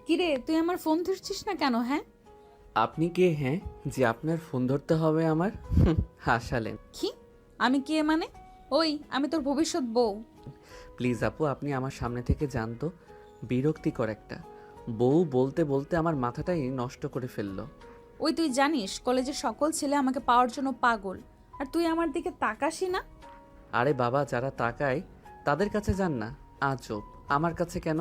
কিরে, তুই আমার ফোন ধরছিস না কেন? হ্যাঁ, আপনি কে হ্যাঁ যে আপনার ফোন ধরতে হবে আমার? হাসালেন। কি? আমি কে মানে? ওই, আমি তোর ভবিষ্যৎ বউ। প্লিজ আপু আপনি আমার সামনে থেকে যান তো। বিরক্তিকর একটা বউ বলতে বলতে আমার মাথাটাই নষ্ট করে ফেললো। ওই, তুই জানিস কলেজের সকল ছেলে আমাকে পাওয়ার জন্য পাগল, আর তুই আমার দিকে তাকাসই না। আরে বাবা, যারা তাকায় তাদের কাছে যান না। আজব, আমার কাছে কেন?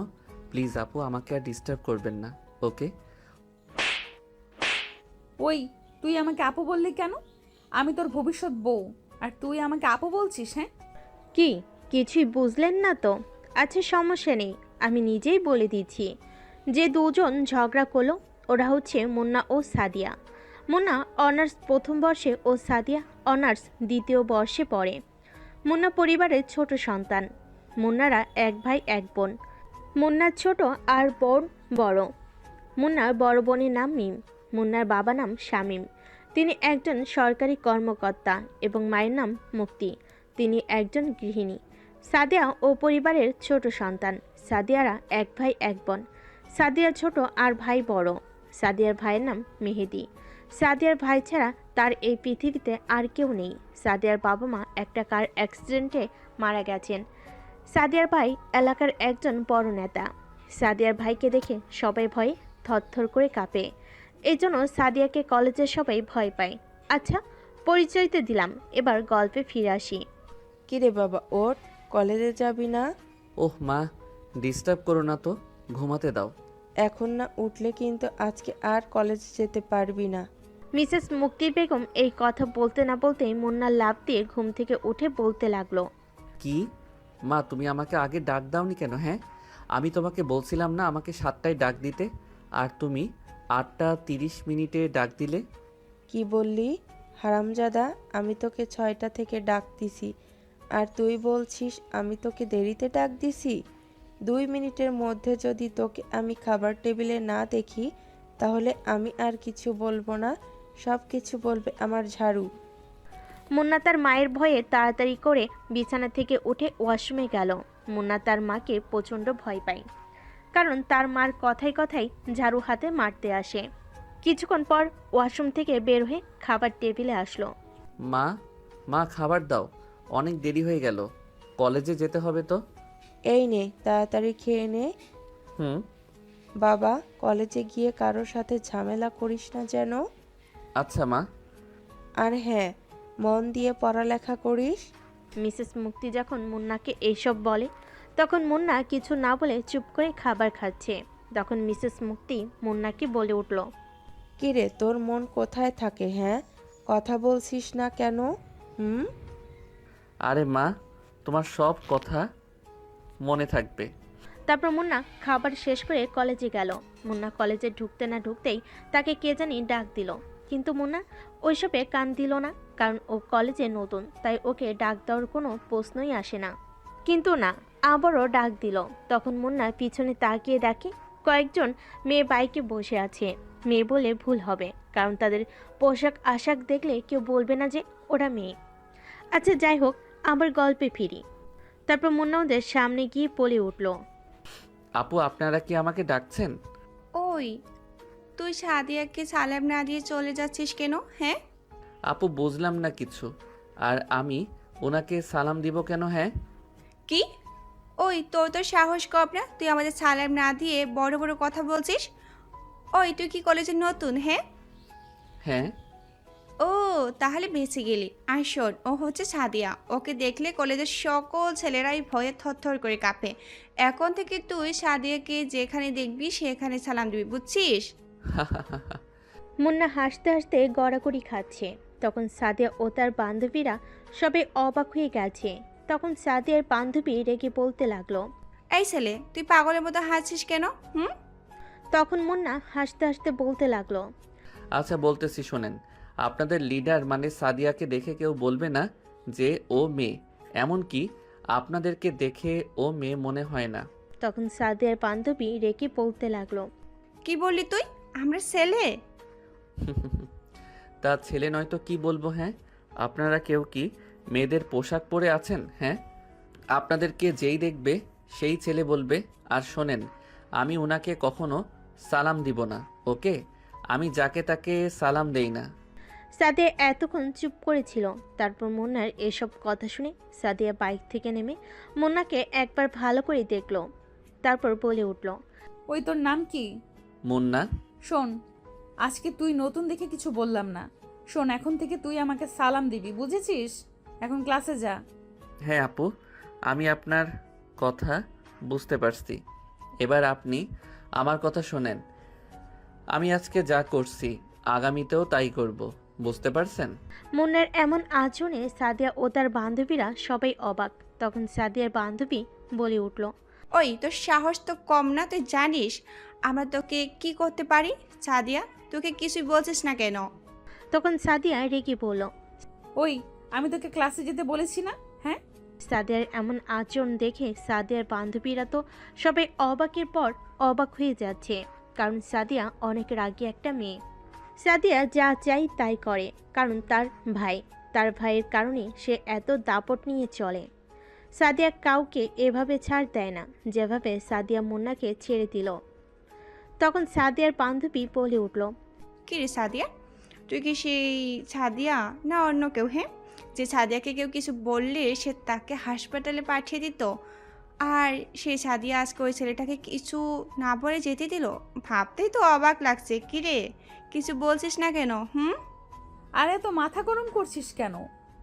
প্লিজ আপু আমাকে আর ডিস্টার্ব করবেন না, ওকে? ওই, তুই আমাকে আপু বললি কেন? আমি তোর ভবিষ্যৎ বউ, আর তুই আমাকে আপু বলছিস? হ্যাঁ, কি? কিছুই বুঝলেন না তো? আচ্ছা, সমস্যা নেই, আমি নিজেই বলে দিচ্ছি। যে দুজন ঝগড়া করলো ওরা হচ্ছে মুন্না ও সাদিয়া। মুন্না অনার্স প্রথম বর্ষে ও সাদিয়া অনার্স দ্বিতীয় বর্ষে পড়ে। মুন্না পরিবারের ছোট সন্তান। মুন্নারা এক ভাই এক বোন। মুন্নার ছোট আর বোন বড়। মুন্নার বড় বোনের নাম মিম। মুন্নার বাবা নাম শামীম। তিনি একজন সরকারি কর্মকর্তা এবং মায়ের নাম মুক্তি। তিনি একজন গৃহিণী। সাদিয়া ও পরিবারের ছোট সন্তান। সাদিয়ারা এক ভাই এক বোন। সাদিয়া ছোট আর ভাই বড়। সাদিয়ার ভাইয়ের নাম মেহেদি। সাদিয়ার ভাই ছাড়া তার এই পৃথিবীতে আর কেউ নেই। সাদিয়ার বাবা মা একটা কার অ্যাক্সিডেন্টে মারা গেছেন। সাদিয়ার ভাই এলাকার একজন বড় নেতা। সাদিয়ার ভাইকে দেখে সবাই ভয়ে থরথর করে কাঁপে। এই জন্য সাদিয়াকে কলেজের সবাই ভয় পায়। আচ্ছা, পরিচয় তো দিলাম, এবার গল্পে ফিরে আসি। কিরে বাবা, ওঠ, কলেজে যাবি না? ওহ মা, ডিস্টার্ব করো না তো, ঘুমাতে দাও। এখন না উঠলে কিন্তু আজকে আর কলেজে যেতে পারবি না। মিসেস মুক্তি বেগম এই কথা বলতে না বলতেই মুন্না লাফ দিয়ে ঘুম থেকে উঠে বলতে লাগলো, কি? মা তুমি আমাকে আগে ডাক দাওনি কেন? হ্যাঁ, আমি তোমাকে বলছিলাম না আমাকে 7টায় ডাক দিতে, আর তুমি 8টা 30 মিনিটে ডাক দিলে। কি বললি হারামজাদা? আমি তোকে 6টা থেকে ডাক দিছি, আর তুই বলছিস আমি তোকে দেরিতে ডাক দিছি? 2 মিনিটের মধ্যে যদি তোকে আমি খাবার টেবিলে না দেখি, তাহলে আমি আর কিছু বলবো না, সব কিছু বলবে আমার ঝাড়ু। মুন্না তার মায়ের ভয়ে তাড়াতাড়ি করে বিছানা থেকে উঠে ওয়াশরুমে গেল। মুন্না তার মাকে প্রচণ্ড ভয় পায়, কারণ তার মার কথায় কথায় ঝাড়ু হাতে মারতে আসে। কিছুক্ষণ পর ওয়াশরুম থেকে বের হয়ে খাবার টেবিলে আসলো। মা, মা খাবার দাও, অনেক দেরি হয়ে গেল, কলেজে যেতে হবে তো। এই নে, তাড়াতাড়ি খেয়ে নে। হুম। বাবা, কলেজে গিয়ে কারোর সাথে ঝামেলা করিস না যেন। আচ্ছা মা। আর হ্যাঁ, মন দিয়ে পড়ালেখা করিস। মিসেস মুক্তি যখন মুন্নাকে এইসব বলে, তখন মুন্না কিছু না বলে চুপ করে খাবার খাচ্ছে। তখন মিসেস মুক্তি মুন্নাকে বলে উঠল, কিরে, তোর মন কোথায় থাকে? হ্যাঁ, কথা বলছিস না কেন? হুম। আরে মা, তোমার সব কথা মনে থাকবে। তারপর মুন্না খাবার শেষ করে কলেজে গেল। মুন্না কলেজে ঢুকতে না ঢুকতেই তাকে কে জানি ডাক দিল, কিন্তু মুন্না ওইসবে কান দিল না, কারণ ও কলেজে নতুন, তাই ওকে ডাক দেওয়ার কোনো প্রশ্নই আসে না। কিন্তু না, আবারও ডাক দিল। তখন মুন্না পিছনে তাকিয়ে দেখে কয়েকজন মেয়ে বাইকে বসে আছে। মেয়ে বলে ভুল হবে, কারণ তাদের পোশাক আশাক দেখলে কেউ বলবে না যে ওরা মেয়ে। আচ্ছা যাই হোক, আবার গল্পে ফিরি। তারপর মুন্না ওদের সামনে গিয়ে বলে উঠল, আপু আপনারা কি আমাকে ডাকছেন? ওই, তুই সাদিয়াকে সালাম না দিয়ে চলে যাচ্ছিস কেন? হ্যাঁ, আপু বুঝলাম না কিছু। আর আমি ওনাকে সালাম দিব কেন? হ্যাঁ। কি? ওই, তোর তো সাহস কম না, তুই আমাদের সালাম না দিয়ে বড় বড় কথা বলছিস? ওই, তুই কি কলেজে নতুন? হ্যাঁ। হ্যাঁ। ও, তাহলে বেঁচে গেলি। আর শোন, ও হচ্ছে সাদিয়া। ওকে দেখলে কলেজের সকল ছেলেরাই ভয়ে থরথর করে কাঁপে। এখন থেকে তুই সাদিয়াকে যেখানে দেখবি সেখানে সালাম দিবি, বুঝছিস? মুন্না হাসতে হাসতে গড়াগড়ি খাচ্ছে। তখন সাদিয়া ও তার বান্ধবীরা সবাই অবাক হয়ে গেছে। তখন সাদিয়ার বান্ধবী রেগে বলতে লাগলো। এই ছেলে, তুই পাগলের মতো হাসছিস কেন? হুম। তখন মুন্না হাসতে হাসতে বলতে লাগলো, আচ্ছা বলতেছি শোনেন, আপনাদের লিডার মানে সাদিয়াকে দেখে কেউ বলবে না যে ও মেয়ে, এমনকি আপনাদেরকে দেখে ও মেয়ে মনে হয় না। তখন সাদিয়ার বান্ধবী রেগে বলতে লাগলো, কি বললি তুই? আমরা ছেলে? তা ছেলে নয় তো কি বলবো? হ্যাঁ, আপনারা কেউ কি মেয়েদের পোশাক পরে আছেন? হ্যাঁ, আপনাদেরকে যেই দেখবে সেই ছেলে বলবে। আর শোনেন, আমি ওনাকে কখনো সালাম দিব না, ওকে? আমি যাকে তাকে সালাম দেই না। সাদিয়া এতক্ষণ চুপ করেছিল। তারপর মুন্নার এসব কথা শুনে সাদিয়া বাইক থেকে নেমে মুন্নাকে একবার ভালো করে দেখলো। তারপর বলে উঠল, ওই তোর নাম কি? মুন্না। শোন, আজকে তুই নতুন দেখে কিছু বললাম না। শোন, এখন থেকে তুই আমাকে সালাম দিবি, বুঝেছিস? এখন ক্লাসে যা। হ্যাঁ আপু, আমি আপনার কথা বুঝতে পারছি। এবার আপনি আমার কথা শোনেন। আমি আজকে যা করছি আগামীতেও তাই করব, বুঝতে পারছেন? মুন্নার এমন আচরণে সাদিয়া ও তার বান্ধবীরা সবাই অবাক। তখন সাদিয়ার বান্ধবী বলে উঠল, ওই তোর সাহস তো কম না, তুই জানিস আমরা তোকে কি করতে পারি? সাদিয়া, তোকে কিছুই বলছিস না কেন? তখন সাদিয়া রেগে বলল, ওই, আমি তোকে ক্লাসে যেতে বলেছি না? হ্যাঁ, সাদিয়ার এমন আচরণ দেখে সাদিয়ার বান্ধবীরা তো সবাই অবাকের পর অবাক হয়ে যাচ্ছে, কারণ সাদিয়া অনেক রাগী একটা মেয়ে। সাদিয়া যা চাই তাই করে, কারণ তার ভাইয়ের কারণে সে এত দাপট নিয়ে চলে। সাদিয়া কাউকে এভাবে ছাড় দেয় না, যেভাবে সাদিয়া মুন্নাকে ছেড়ে দিল। তখন সাদিয়ার বান্ধবী বলে উঠল, কি রে সাদিয়া, তুই কি সেই সাদিয়া না অন্য কেউ? হ্যাঁ, যে সাদিয়াকে কেউ কিছু বললে সে তাকে হাসপাতালে পাঠিয়ে দিত, আর সেই সাদিয়া আজকে ওই ছেলেটাকে কিছু না বলে যেতে দিল? ভাবতেই তো অবাক লাগছে। কি রে, কিছু বলছিস না কেন? আরে তো মাথা গরম করছিস কেন?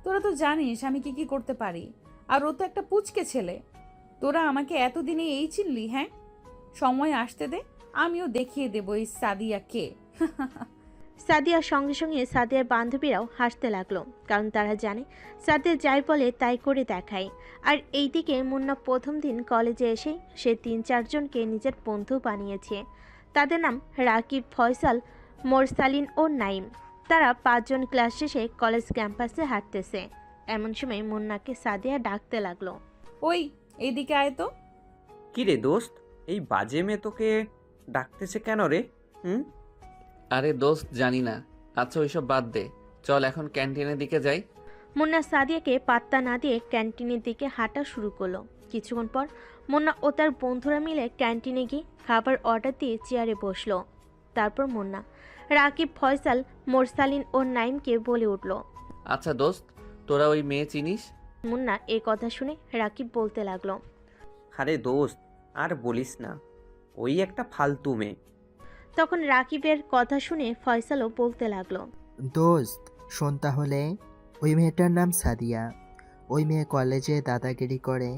তোরা তো জানিস আমি কি কি করতে পারি, আর ও তো একটা পুচকে ছেলে। তোরা আমাকে এতদিনে এই চিনলি? হ্যাঁ, সময় আসতে দে, আমিও দেখিয়ে দেবো এই সাদিয়া কে। সাদিয়ার সঙ্গে সঙ্গে সাদিয়ার বান্ধবীরাও হাসতে লাগলো, কারণ তারা জানে সাদিয়া যাই বলে তাই করে দেখায়। আর এইদিকে মুন্না প্রথম দিন কলেজে এসে সে ৩-৪ জনকে নিজের বন্ধু বানিয়েছে। তাদের নাম রাকিব, ফয়সাল, মোরসালিন ও নাইম। তারা ৫ জন ক্লাস শেষে কলেজ ক্যাম্পাসে হাঁটতেছে। এমন সময় মুন্নাকে সাদিয়া ডাকতে লাগলো, ওই, এইদিকে আয় তো। কি রে দোস্ত, এই বাজে মেয়ে তোকে ডাকতেছে কেন রে? আরে দোস্ত, জানি না। আচ্ছা ওইসব বাদ দে, চল এখন ক্যান্টিনের দিকে যাই। মুন্না সাদিয়াকে পাত্তা না দিয়ে ক্যান্টিনের দিকে হাঁটা শুরু করলো। কিছুক্ষণ পর মুন্না ও তার বন্ধুরা মিলে ক্যান্টিনে গিয়ে খাবার অর্ডার দিয়ে চেয়ারে বসলো। তারপর মুন্না রাকিব, ফয়সাল, মোরসালিন ও নাইমকে বলে উঠল, আচ্ছা দোস্ত, তোরা ওই মেয়ে চিনিস? মুন্না এই কথা শুনে রাকিব বলতে লাগলো, আরে দোস্ত, আর বলিস না, ওই একটা ফালতু মেয়ে। তখন রাকিবের কথা শুনে ফয়সালও বলতে লাগলো, দোস্ত শোন তাহলে, ওই মেয়েটার নাম সাদিয়া। ওই মেয়ে কলেজে দাদাগিরি করে।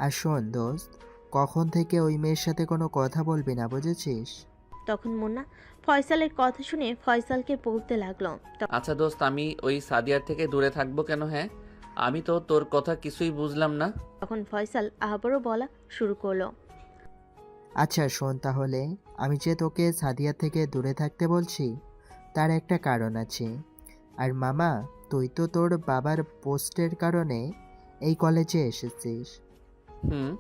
আর শোন দোস্ত, কখন থেকে ওই মেয়ের সাথে কোনো কথা বলবি না, বুঝেছিস? তখন মুন্না ফয়সালের কথা শুনে ফয়সালকে বলতে লাগলো, আচ্ছা দোস্ত, আমি ওই সাদিয়ার থেকে দূরে থাকবো কেন? হ্যাঁ, আমি তো তোর কথা কিছুই বুঝলাম না। তখন ফয়সাল আবারও বলা শুরু করলো, আচ্ছা শোন তাহলে, আমি যে তোকে সাদিয়া থেকে দূরে থাকতে বলছি তার একটা কারণ আছে। আর মামা, তুই তো তোর বাবার পোস্টের কারণে এই কলেজে এসেছিস। হুম।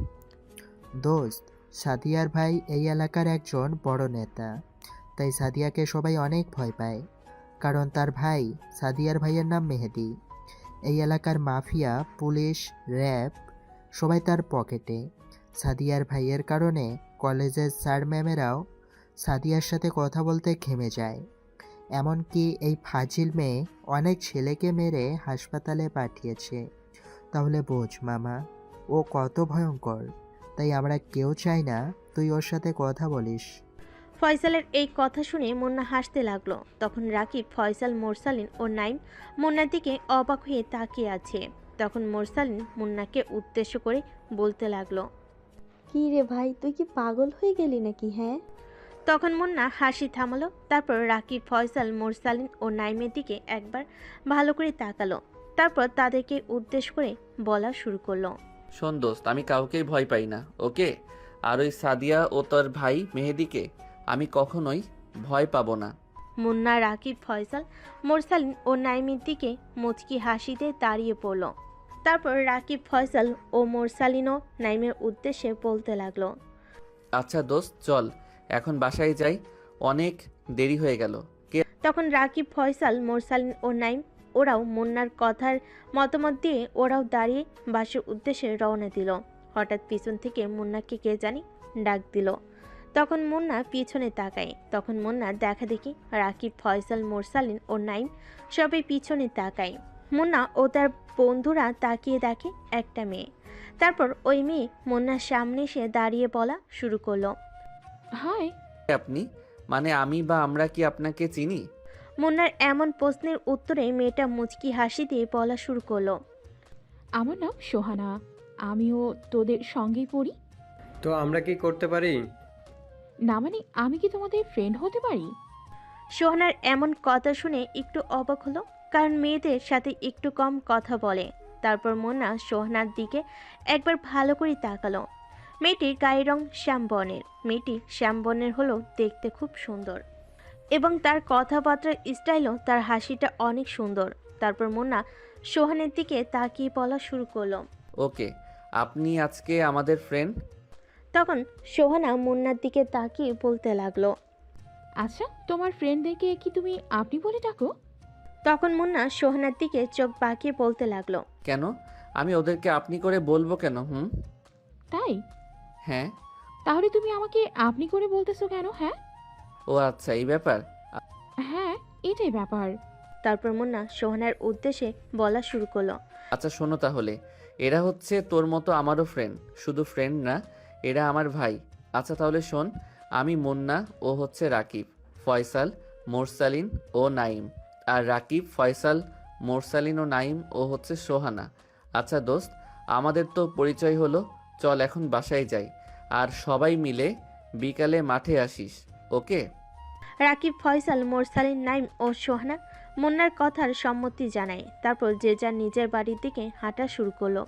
দোস্ত, সাদিয়ার ভাই এই এলাকার একজন বড় নেতা। তাই সাদিয়াকে সবাই অনেক ভয় পায়, কারণ তার ভাই, সাদিয়ার ভাইয়ের নাম মেহেদি। এই এলাকার মাফিয়া, পুলিশ, র্যাব সবাই তার পকেটে। সাদিয়ার ভাইয়ের কারণে কলেজের স্যার ম্যামেরাও সাদিয়ার সাথে কথা বলতে ঘেমে যায়। এমনকি এই ফাজিল মেয়ে অনেক ছেলেকে মেরে হাসপাতালে পাঠিয়েছে। তাহলে বোঝ মামা, ও কত ভয়ঙ্কর। তাই আমরা কেউ চাই না তুই ওর সাথে কথা বলিস। ফয়সালের এই কথা শুনে মুন্না হাসতে লাগলো। তখন রাকিব, ফয়সাল, মোরসালিন ও নাইম মুন্নার দিকে অবাক হয়ে তাকিয়ে আছে। তখন মোরসালিন মুন্নাকে উদ্দেশ্য করে বলতে লাগলো, কি রে ভাই, তুই কি পাগল হয়ে গেলি নাকি? হ্যাঁ, তখন মুন্না হাসি থামালো। তারপর রাকিব, ফয়সাল, মোরসালিন ও নাইমের দিকে একবার ভালো করে তাকালো। তারপর তাদেরকে উদ্দেশ্য করে বলা শুরু করলো, শোন দোস্ত, আমি কাউকেই ভয় পাই না, ওকে? আর ওই সাদিয়া ও তোর ভাই মেহেদিকে আমি কখনোই ভয় পাবো না। মুন্না, রাকিব, ফয়সাল, মোরসালিন ও নাইমের দিকে মুচকি হাসিতে দাঁড়িয়ে পড়ল। তারপর রাকিব, ফয়সাল ও মোরসালিনও নাইমের উদ্দেশ্যে বলতে লাগলো, আচ্ছা দোস্ত, চল এখন বাসায় যাই, অনেক দেরি হয়ে গেল। তখন রাকিব, ফয়সাল, মোরসালিন ও নাইম ওরাও মুন্নার কথার মতামত দিয়ে ওরাও দাঁড়িয়ে বাসার উদ্দেশ্যে রওনা দিল। হঠাৎ পিছন থেকে মুন্নাকে কে জানি ডাক দিল। তখন মুন্না পিছনে তাকায়। তখন মুন্না দেখা দেখি রাকিব, ফয়সাল, মোরসালিন ও নাইম সবাই পিছনে তাকায়। মুন্না ও তার বন্ধুরা তাকিয়ে দেখে একটা মেয়ে। তারপর ওই মেয়ে মুন্নার সামনে এসে দাঁড়িয়ে বলা শুরু করলো। হাই। আপনি মানে আমি বা আমরা কি আপনাকে চিনি? মুন্নার এমন প্রশ্নের উত্তরে মেয়েটা মুচকি হাসি দিয়ে বলা শুরু করলো। আমার নাম সোহানা, আমিও তোদের সঙ্গেই পড়ি। তো আমরা কি করতে পারি? না মানে আমি কি তোমাদের ফ্রেন্ড হতে পারি? সোহানার এমন কথা শুনে একটু অবাক হলো, কারণ মেয়েদের সাথে একটু কম কথা বলে। তারপর মুন্না সোহানার দিকে একবার ভালো করে তাকালো। মেয়েটির গায়ের রং শ্যামবর্ণের। মেয়েটি শ্যামবর্ণের হলেও দেখতে খুব সুন্দর, এবং তার কথাবার্তার স্টাইলও, তার হাসিটা অনেক সুন্দর। তারপর মুন্না সোহানের দিকে তাকিয়ে বলা শুরু করলো। ওকে, আপনি আজকে আমাদের ফ্রেন্ড? তখন সোহানা মুন্নার দিকে তাকিয়ে বলতে লাগলো। আচ্ছা, তোমার ফ্রেন্ডদেরকে কি তুমি আপনি বলে ডাকো? তখন মুন্না সোহানার দিকে চোখ বাঁকিয়ে বলতে লাগলো। কেন? আমি ওদেরকে আপনি করে বলবো কেন? তাই? হ্যাঁ। তাহলে তুমি আমাকে আপনি করে বলতেছো কেন? হ্যাঁ। ও আচ্ছা, এই ব্যাপার। হ্যাঁ, এটাই ব্যাপার। তারপর মুন্না সোহানার উদ্দেশ্যে বলা শুরু করলো। আচ্ছা শোনো তাহলে, এরা হচ্ছে তোর মতো আমারও ফ্রেন্ড। শুধু ফ্রেন্ড না, এরা আমার ভাই। আচ্ছা তাহলে শোন, আমি মুন্না, ও হচ্ছে রাকিব, ফয়সাল, মোরসালিন ও নাইম। আর রাকিব, ফয়সাল, মোরসালিন ও নাইম ও হচ্ছে সোহানা। আচ্ছা দোস্ত, আমাদের তো পরিচয় হলো, চল এখন বাসায় যাই, আর সবাই মিলে বিকালে মাঠে আসিস, ওকে? রাকিব, ফয়সাল, মোরসালিন, নাইম ও সোহানা মুন্নার কথার সম্মতি জানায়। তারপর যে যার নিজের বাড়ির দিকে হাঁটা শুরু করলো।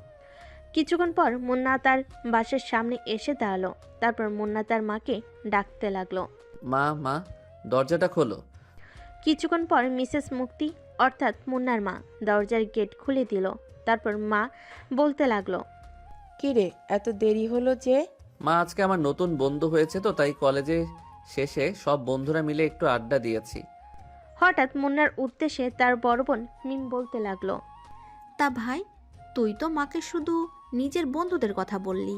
কিছুক্ষণ পর মুন্না তার বাসার সামনে এসে দাঁড়ালো। তারপর মুন্না তার মাকে ডাকতে লাগলো। মা, মা, দরজাটা খোলো। কিছুক্ষণ পর মিসেস মুক্তি অর্থাৎ মুন্নার মা দরজার গেট খুলে দিল। তারপর মা বলতে লাগলো। কিরে, এত দেরি হলো যে? মা, আজকে আমার নতুন বন্ধু হয়েছে তো, তাই কলেজে শেষে সব বন্ধুরা মিলে একটু আড্ডা দিয়েছি। হঠাৎ মুন্নার উদ্দেশ্যে তার বড় বোন মিম বলতে লাগলো। তা ভাই, তুই তো মাকে শুধু নিজের বন্ধুদের কথা বললি,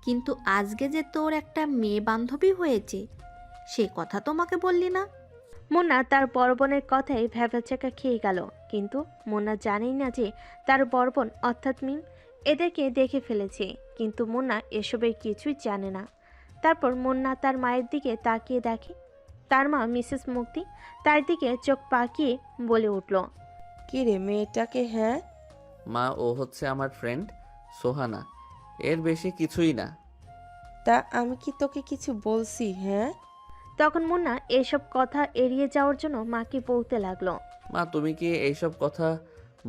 কিন্তু আজকে যে তোর একটা মেয়ে বান্ধবী হয়েছে সে কথা তো মাকে বললি না। মুন্না তার বড় বোনের কথায় ভ্যাবাচাকা খেয়ে গেল, কিন্তু মুন্না জানেই না যে তার বড় বোন অর্থাৎ মিম এদেরকে দেখে ফেলেছে। কিন্তু মুন্না এসবের কিছুই জানে না। তারপর মুন্না তার মায়ের দিকে তাকিয়ে দেখে তার মা মিসেস মুক্তি তার দিকে চোখ পাকিয়ে বলে উঠল। কিরে মেয়েটাকে? হ্যাঁ মা, ও হচ্ছে আমার ফ্রেন্ড সোহানা, এর বেশি কিছুই না। তা আমি কি তোকে কিছু বলছি? হ্যাঁ। তখন মুন্না এসব কথা এড়িয়ে যাওয়ার জন্য মাকে বলতে লাগলো। মা, তুমি কি এইসব কথা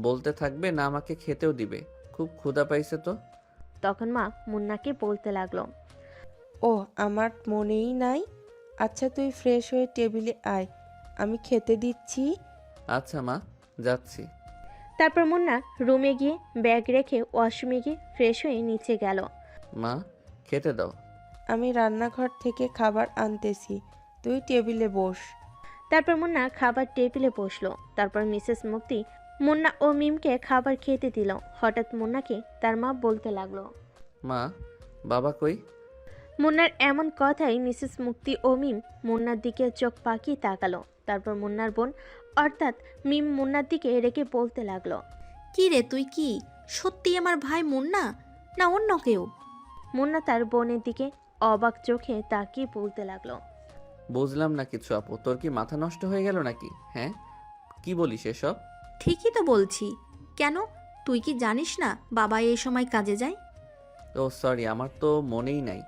বলতে থাকবে না আমাকে খেতেও দিবে? খুব ক্ষুধা পাইছে তো। তখন মা মুন্নাকে বলতে লাগলো। ও, আমার মনেই নাই। আচ্ছা তুই ফ্রেশ হয়ে টেবিলে আয়, আমি খেতে দিচ্ছি। আচ্ছা মা, যাচ্ছি। তারপর মুন্না রুমে গিয়ে ব্যাগ রেখে ওয়াশরুমে গিয়ে ফ্রেশ হয়ে নিচে গেল। মা, খেতে দাও। আমি রান্নাঘর থেকে খাবার আনতেছি, তুই টেবিলে বস। তারপর মুন্না খাবার টেবিলে বসলো। তারপর মিসেস মুক্তি মুন্না ও মিমকে খাবার খেতে দিল। হঠাৎ মুন্নাকে তার মা বলতে লাগলো। মা, বাবা কই? মুন্নার এমন কথাই মিসেস মুক্তি ও মিম মুন্নার দিকে চোখ পাকিয়ে তাকালো। তারপর মুন্নার বোন অর্থাৎ মিম মুন্নার দিকে রেখে বলতে লাগলো। কি রে, তুই কি সত্যি আমার ভাই মুন্না, না অন্য কেউ? মুন্না তার বোনের দিকে অবাক চোখে তাকিয়ে বলতে লাগলো। বুঝলাম না কিছু আপু, তোর কি মাথা নষ্ট হয়ে গেল নাকি? হ্যাঁ, কি বলিস এসব? ঠিকই তো বলছি। কেন, তুই কি জানিস না বাবা এই সময় কাজে যায়? ও সরি, আমার তো মনেই নাই।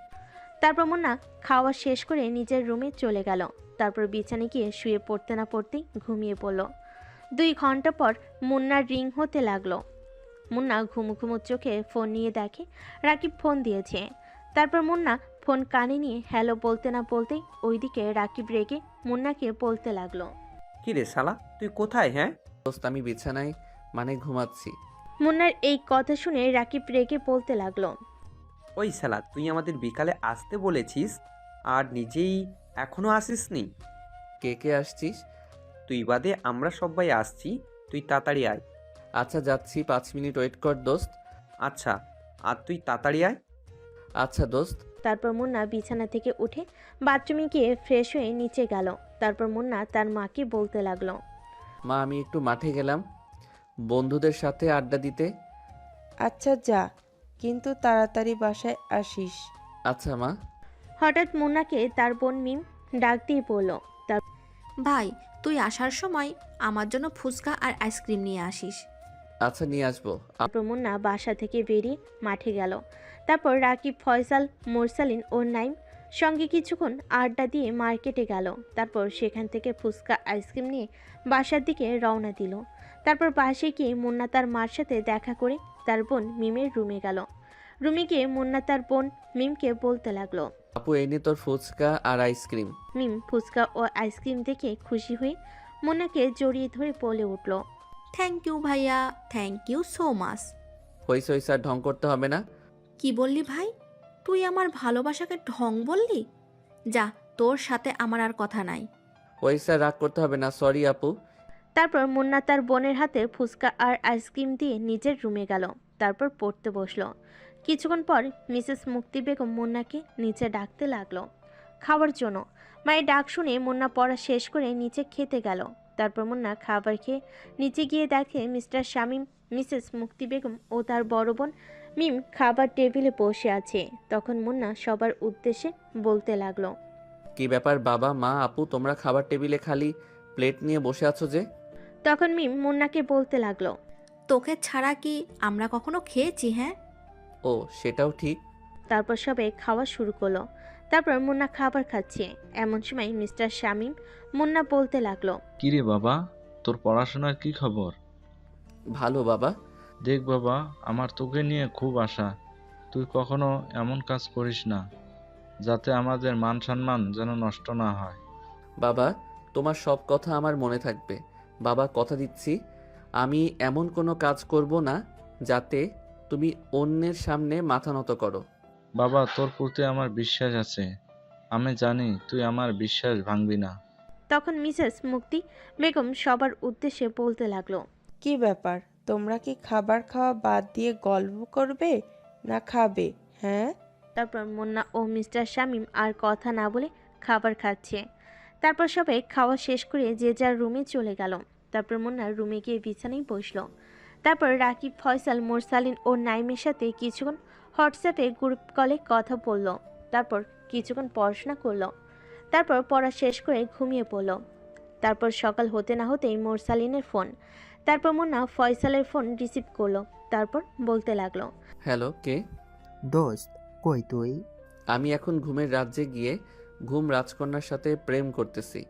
তারপর মুন্না খাওয়া শেষ করে নিজের রুমে চলে গেল। তারপর বিছানে গিয়ে শুয়ে পড়তে না পড়তেই ঘুমিয়ে পড়ল। 2 ঘন্টা পর মুন্নার রিং হতে লাগলো। মুন্না ঘুমু ঘুমু চোখে ফোন নিয়ে দেখে রাকিব ফোন দিয়েছে। তারপর মুন্না ফোন কানে নিয়ে হ্যালো বলতে না বলতেই ওইদিকে রাকিব রেগে মুন্নাকে বলতে লাগলো। কি রে শালা, তুই কোথায়? হ্যাঁ দোস্ত, আমি বিছানায় মানে ঘুমাচ্ছি। মুন্নার এই কথা শুনে রাকিব রেগে বলতে লাগলো। ওই শালা, তুই আমাদের বিকালে আসতে বলেছিস আর নিজেই এখনো আসিসনি। কে কে আসছিস? তুই বাদে আমরা সবাই আসছি, তুই তাড়াতাড়ি আয়। আচ্ছা যাচ্ছি, 5 মিনিট ওয়েট কর দোস্ত। আচ্ছা, আর তুই তাড়াতাড়ি আয়। আচ্ছা দোস্ত। তারপর মুন্না বিছানা থেকে উঠে বাথরুমে গিয়ে ফ্রেশ হয়ে নিচে গেল। তারপর মুন্না তার মাকে বলতে লাগলো, মা আমি একটু মাঠে গেলাম বন্ধুদের সাথে আড্ডা দিতে। আচ্ছা যা, কিন্তু তাড়াতাড়ি বাসায় আসিস। আচ্ছা মা। হঠাৎ মুন্নাকে তার বোন মিম ডাক দিয়ে বলল, ভাই তুই আসার সময় আমার জন্য ফুচকা আর আইসক্রিম নিয়ে আসিস। আচ্ছা নিয়ে আসবো। তারপর মুন্না বাসা থেকে বেরিয়ে মাঠে গেল। তারপর রাকিব, ফয়সাল, মোরসালিন ও নাইম সঙ্গে কিছুক্ষণ আড্ডা দিয়ে মার্কেটে গেল। তারপর সেখান থেকে ফুচকা আইসক্রিম নিয়ে বাসার দিকে রওনা দিল। তারপর বাসে গিয়ে মুন্না তার মার সাথে দেখা করে তার বোন মিমের রুমে গেল। রুমে গিয়ে মুন্না তার বোন মিমকে বলতে লাগলো। আপু এই নে তোর ফুচকা আর আইসক্রিম। মিম ফুচকা ও আইসক্রিম দেখে খুশি হয়ে মুন্নাকে জড়িয়ে ধরে বলে উঠল, থ্যাংক ইউ ভাইয়া, থ্যাংক ইউ সো মাচ। হইছে হইছে আর ঢং করতে হবে না। কি বললি ভাই? তুই আমার ভালোবাসাকে ঢং বললি? যা, তোর সাথে আমার আর কথা নাই। হইছে আর রাগ করতে হবে না, সরি আপু। তারপর মুন্না তার বোনের হাতে ফুচকা আর আইসক্রিম দিয়ে নিজের রুমে গেল। তারপর পড়তে বসলো। কিছুক্ষণ পর মিসেস মুক্তি বেগম মুন্নাকে নিচে ডাকতে লাগলো খাওয়ার জন্য। মায়ের ডাক শুনে মুন্না পড়া শেষ করে নিচে খেতে গেল। তারপর মুন্না খাবার খেয়ে নিচে গিয়ে দেখে মিস্টার শামীম, মিসেস মুক্তি বেগম ও তার বড় বোন মিম খাবার টেবিলে বসে আছে। তখন মুন্না সবার উদ্দেশ্যে বলতে লাগলো, কি ব্যাপার বাবা মা আপু, তোমরা খাবার টেবিলে খালি প্লেট নিয়ে বসে আছো যে? তখন মিম মুন্নাকে বলতে লাগলো, তোকে ছাড়া কি আমরা কখনো খেয়েছি? হ্যাঁ। ও সেটাও ঠিক। তারপর সবাই খাওয়া শুরু করলো। তারপর মুন্না খাবার খাচ্ছে। এমন সময় মিস্টার শামীম মুন্না বলতে লাগলো, কিরে বাবা, তোর পড়াশোনার কি খবর? ভালো বাবা। দেখ বাবা, আমার তোকে নিয়ে খুব আশা। তুই কখনো এমন কাজ করিস না যাতে আমাদের মান সম্মান যেন নষ্ট না হয়। বাবা তোমার সব কথা আমার মনে থাকবে। বাবা কথা দিচ্ছি আমি এমন কোনো কাজ করব না যাতে তুমি অন্যের সামনে মাথা নত করো। বাবা তোর প্রতি আমার বিশ্বাস আছে, আমি জানি তুই আমার বিশ্বাস ভাঙবি না। তখন মিসেস মুক্তি বেগম সবার উদ্দেশ্যে বলতে লাগলো, কি ব্যাপার, তোমরা কি খাবার খাওয়া বাদ দিয়ে গল্প করবে না খাবে? হ্যাঁ। তারপর মুন্না ও মিস্টার শামীম আর কথা না বলে খাবার খাচ্ছে। তারপর সবাই খাওয়া শেষ করে যে যার রুমে চলে গেল। তারপর মুন্না রুমে গিয়ে বিছানায় বসলো। তারপর রাকিব, ফয়সাল, মোরসালিন ও নাইমের সাথে কিছুক্ষণ হোয়াটসঅ্যাপে গ্রুপ কলে কথা বলল। তারপর কিছুক্ষণ পড়াশোনা করলো। তারপর পড়া শেষ করে ঘুমিয়ে পড়ল। তারপর সকাল হতে না হতেই মোরসালিনের ফোন। তারপর মুন্না ফয়সালের ফোন রিসিভ করলো। তারপর বলতে লাগলো, হ্যালো কে? দোস্ত কই তুই? আমি এখন ঘুমের রাজ্যে গিয়ে ঘুম রাজকন্যার সাথে প্রেম করতেছি।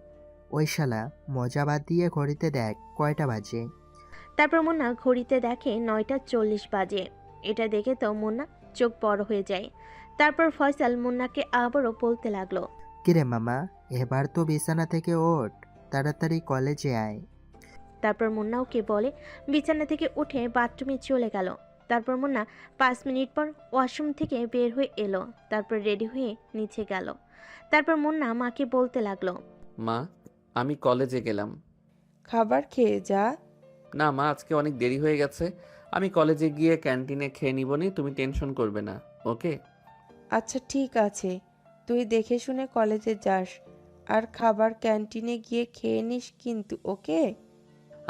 ওই শালা মজা বাদ দিয়ে ঘড়িতে দেখ কয়টা বাজে। তারপর মুন্না ঘড়িতে দেখে 9:40 বাজে। এটা দেখে তো মুন্না চোখ বড় হয়ে যায়। তারপর ফয়সাল মুন্নাকে আবারও বলতে লাগলো, কিরে মামা, এবার তো বিছানা থেকে ওঠ, তাড়াতাড়ি কলেজে আয়। তারপর মুন্না ওকে বলে বিছানা থেকে উঠে বাথরুমে চলে গেল। তারপর মুন্না 5 মিনিট পর ওয়াশরুম থেকে বের হয়ে এলো। তারপর রেডি হয়ে নিচে গেল। তারপর মুন্না মাকে বলতে লাগলো, মা আমি কলেজে গেলাম। খাবার খেয়ে যা। না মা আজকে অনেক দেরি হয়ে গেছে, আমি কলেজে গিয়ে ক্যান্টিনে খেয়ে নিবনি, তুমি টেনশন করবে না, ওকে? আচ্ছা ঠিক আছে, তুই দেখে শুনে কলেজে যাস আর খাবার ক্যান্টিনে গিয়ে খেয়ে নিস কিন্তু, ওকে?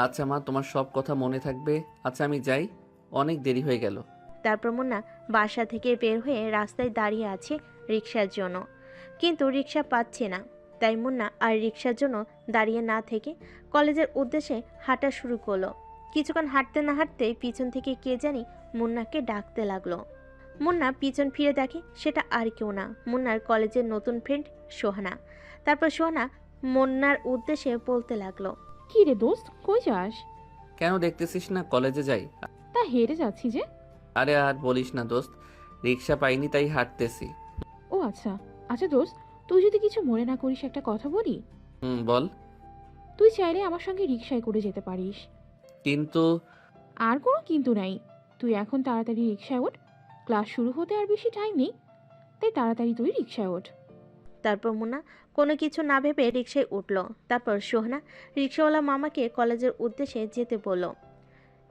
আচ্ছা মা তোমার সব কথা মনে থাকবে। আচ্ছা আমি যাই, অনেক দেরি হয়ে গেল। তারপর মুন্না বাসা থেকে বের হয়ে রাস্তায় দাঁড়িয়ে আছে রিক্সার জন্য, কিন্তু রিক্সা পাচ্ছে না। তাই মুন্না আর রিক্সার জন্য দাঁড়িয়ে না থেকে কলেজের উদ্দেশ্যে হাঁটা শুরু করলো। কিছুক্ষণ হাঁটতে না হাঁটতেই পিছন থেকে কে জানি মুন্নাকে ডাকতে লাগলো। মুন্না পিছন ফিরে দেখে সেটা আর কেউ না, মুন্নার কলেজের নতুন ফ্রেন্ড সোহানা। তারপর সোহানা মুন্নার উদ্দেশ্যে বলতে লাগলো, কি রে দোস্ত, কই যাস? কেন দেখতেছিস না কলেজে যাই? তা হেঁটে যাচ্ছি যে। আরে আর বলিস না দোস্ত, রিক্সা পাইনি তাই হাঁটতেছি। ও আচ্ছা আচ্ছা দোস্ত, তুই যদি কিছু মনে না করিস একটা কথা বলি? বল। তুই চাইলে আমার সঙ্গে রিক্সায় করে যেতে পারিস। কিন্তু আর কোনো কিন্তু নাই, তুই এখন তাড়াতাড়ি রিক্সায় ওঠ, ক্লাস শুরু হতে আর বেশি টাইম নেই, তাই তাড়াতাড়ি তুই রিক্সায় ওঠ। তারপর মুন্না কোনো কিছু না ভেবে রিক্সায় উঠল। তারপর সোহানা রিক্সাওয়ালা মামাকে কলেজের উদ্দেশ্যে যেতে বলল।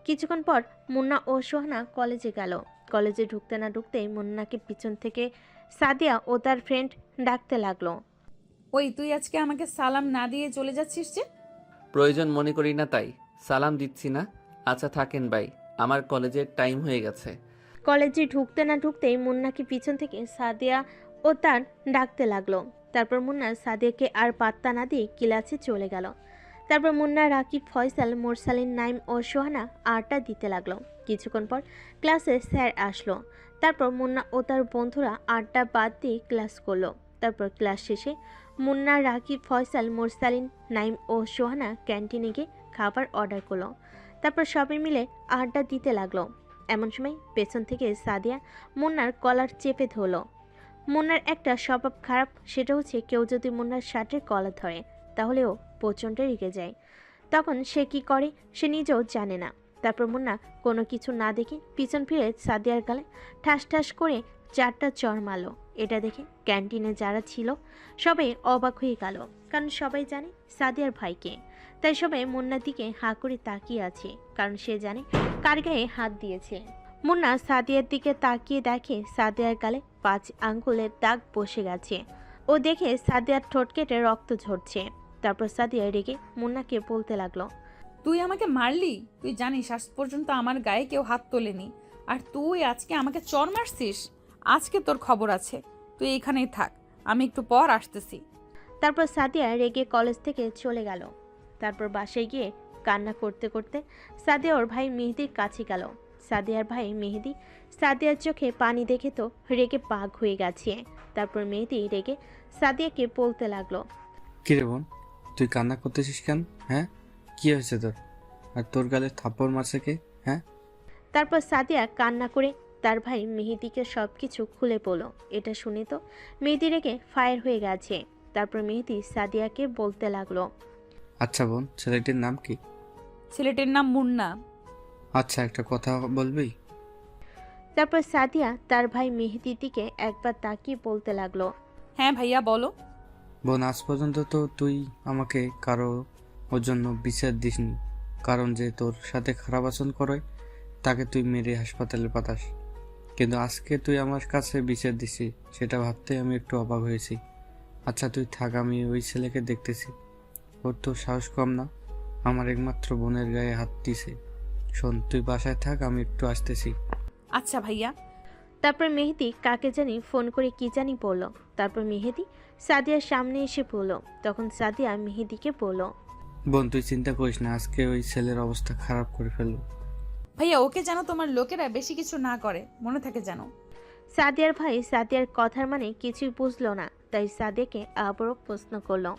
কিছুক্ষণ পর মুন্না ও সোহানা কলেজে গেল। কলেজে ঢুকতে না ঢুকতেই মুন্নাকে পিছন থেকে সাদিয়া ও তার ফ্রেন্ড ডাকতে লাগলো। ওই তুই আজকে আমাকে সালাম না দিয়ে চলে যাচ্ছিস যে? প্রয়োজন মনে করি না তাই সালাম দিচ্ছি না। আচ্ছা থাকেন ভাই, আমার কলেজের টাইম হয়ে গেছে। কলেজে ঢুকতে না ঢুকতেই মুন্নাকে পিছন থেকে সাদিয়া ও তার ডাকতে লাগলো। তারপর মুন্না সাদিয়াকে আর পাত্তা না দিয়ে ক্লাসে চলে গেল। তারপর মুন্না, রাকিব, ফয়সাল, মোরসালিন, নাইম ও সোহানা আড্ডা দিতে লাগলো। কিছুক্ষণ পর ক্লাসে স্যার আসলো। তারপর মুন্না ও তার বন্ধুরা আড্ডা বাদ দিয়ে ক্লাস করলো। তারপর ক্লাস শেষে মুন্না, রাকিব, ফয়সাল, মোরসালিন, নাইম ও সোহানা ক্যান্টিনে গিয়ে খাবার অর্ডার করলো। তারপর সবাই মিলে আড্ডা দিতে লাগলো। এমন সময় পেছন থেকে সাদিয়া মুন্নার কলার চেপে ধরলো। মুন্নার একটা স্বভাব খারাপ, সেটা হচ্ছে কেউ যদি মুন্নার শার্টের কলার ধরে তাহলে ও প্রচণ্ড রেগে যায়। তখন সে কি করে সে নিজেও জানে না। তারপর মুন্না কোনো কিছু না দেখে পিছন ফিরে সাদিয়ার গালে ঠাস ঠাস করে 4টা চড় মারল। এটা দেখে ক্যান্টিনে যারা ছিল সবাই অবাক হয়ে গেল, কারণ সবাই জানে সাদিয়ার ভাইকে। তাই সবাই মুন্নার দিকে হাঁ করে তাকিয়ে আছে, কারণ সে জানে কার গায়ে হাত দিয়েছে। মুন্না সাদিয়ার দিকে তাকিয়ে দেখে সাদিয়ার গালে 5 আঙ্গুলের দাগ বসে গেছে। ও দেখে সাদিয়ার ঠোঁট কেটে রক্ত ঝরছে। তারপর সাদিয়া রেগে মুন্নাকে বলতে লাগলো, তুই আমাকে মারলি? তুই জানিস আজ পর্যন্ত আমার গায়ে কেউ হাত তোলেনি, আর তুই আজকে আমাকে চর মারছিস? আজকে তোর খবর আছে, তুই এইখানেই থাক, আমি একটু পর আসতেছি। তারপর সাদিয়া রেগে কলেজ থেকে চলে গেল। তারপর বাসায় গিয়ে কান্না করতে করতে সাদিয়া ওর ভাই মেহেদির কাছে গেল। সাদিয়ার ভাই মেহেদি সাদিয়ার চোখে পানি দেখে তো রেগে পাগ হয়ে গেছে। তারপর মেহেদি রেগে সাদিয়াকে বলতে লাগলো, কিরে বোন, তুই কান্না করতেছিস কেন? হ্যাঁ, কি হয়েছে তোর? আর তোর গালে থাপ্পড় মারছে কে? হ্যাঁ। তারপর সাদিয়া কান্না করে তার ভাই মেহেদিকে সব কিছু খুলে বলল। এটা শুনে তো মেহেদি রেগে ফায়ার হয়ে গেছে। তারপর মেহেদি সাদিয়াকে বলতে লাগলো, আচ্ছা বোন, ছেলেটির নাম কি? ছেলেটির নাম মুন্না। আচ্ছা, একটা কথা বলবি? তারপর সাদিয়া তার ভাই মেহেদির দিকে একবার তাকিয়ে বলতে লাগলো, হ্যাঁ ভাইয়া বলো। বোন, আজ পর্যন্ত তো তুই আমাকে কারো ওর জন্য বিচার দিসনি, কারণ যে তোর সাথে খারাপ আচরণ করে তাকে তুই মেরে হাসপাতালে পাঠাস, কিন্তু আজকে তুই আমার কাছে বিচার দিছি, সেটা ভাবতে আমি একটু অবাক হয়েছি। আচ্ছা তুই থাক, আমি ওই ছেলেকে দেখতেছি। ওর তো সাহস কম না, আমার একমাত্র বোনের গায়ে হাত দিছে। শোন, তুই বাসায় থাক, আমি একটু আসতেছি। আচ্ছা ভাইয়া। তারপর মেহেদি কাকে জানি ফোন করে কি জানি বলল। তারপর মেহেদি সাদিয়ার সামনে এসে বলল। তখন সাদিয়া মেহেদিকে বলল, বোন তুই চিন্তা করিস না, আজকে ওই ছেলের অবস্থা খারাপ করে ফেলবো। ভাইয়া ওকে যেন তোমার লোকেরা বেশি কিছু না করে, মনে থাকে যেন। সাদিয়ার ভাই সাদিয়ার কথার মানে কিছুই বুঝলো না, তাই সাদিয়াকে আবারও প্রশ্ন করলো,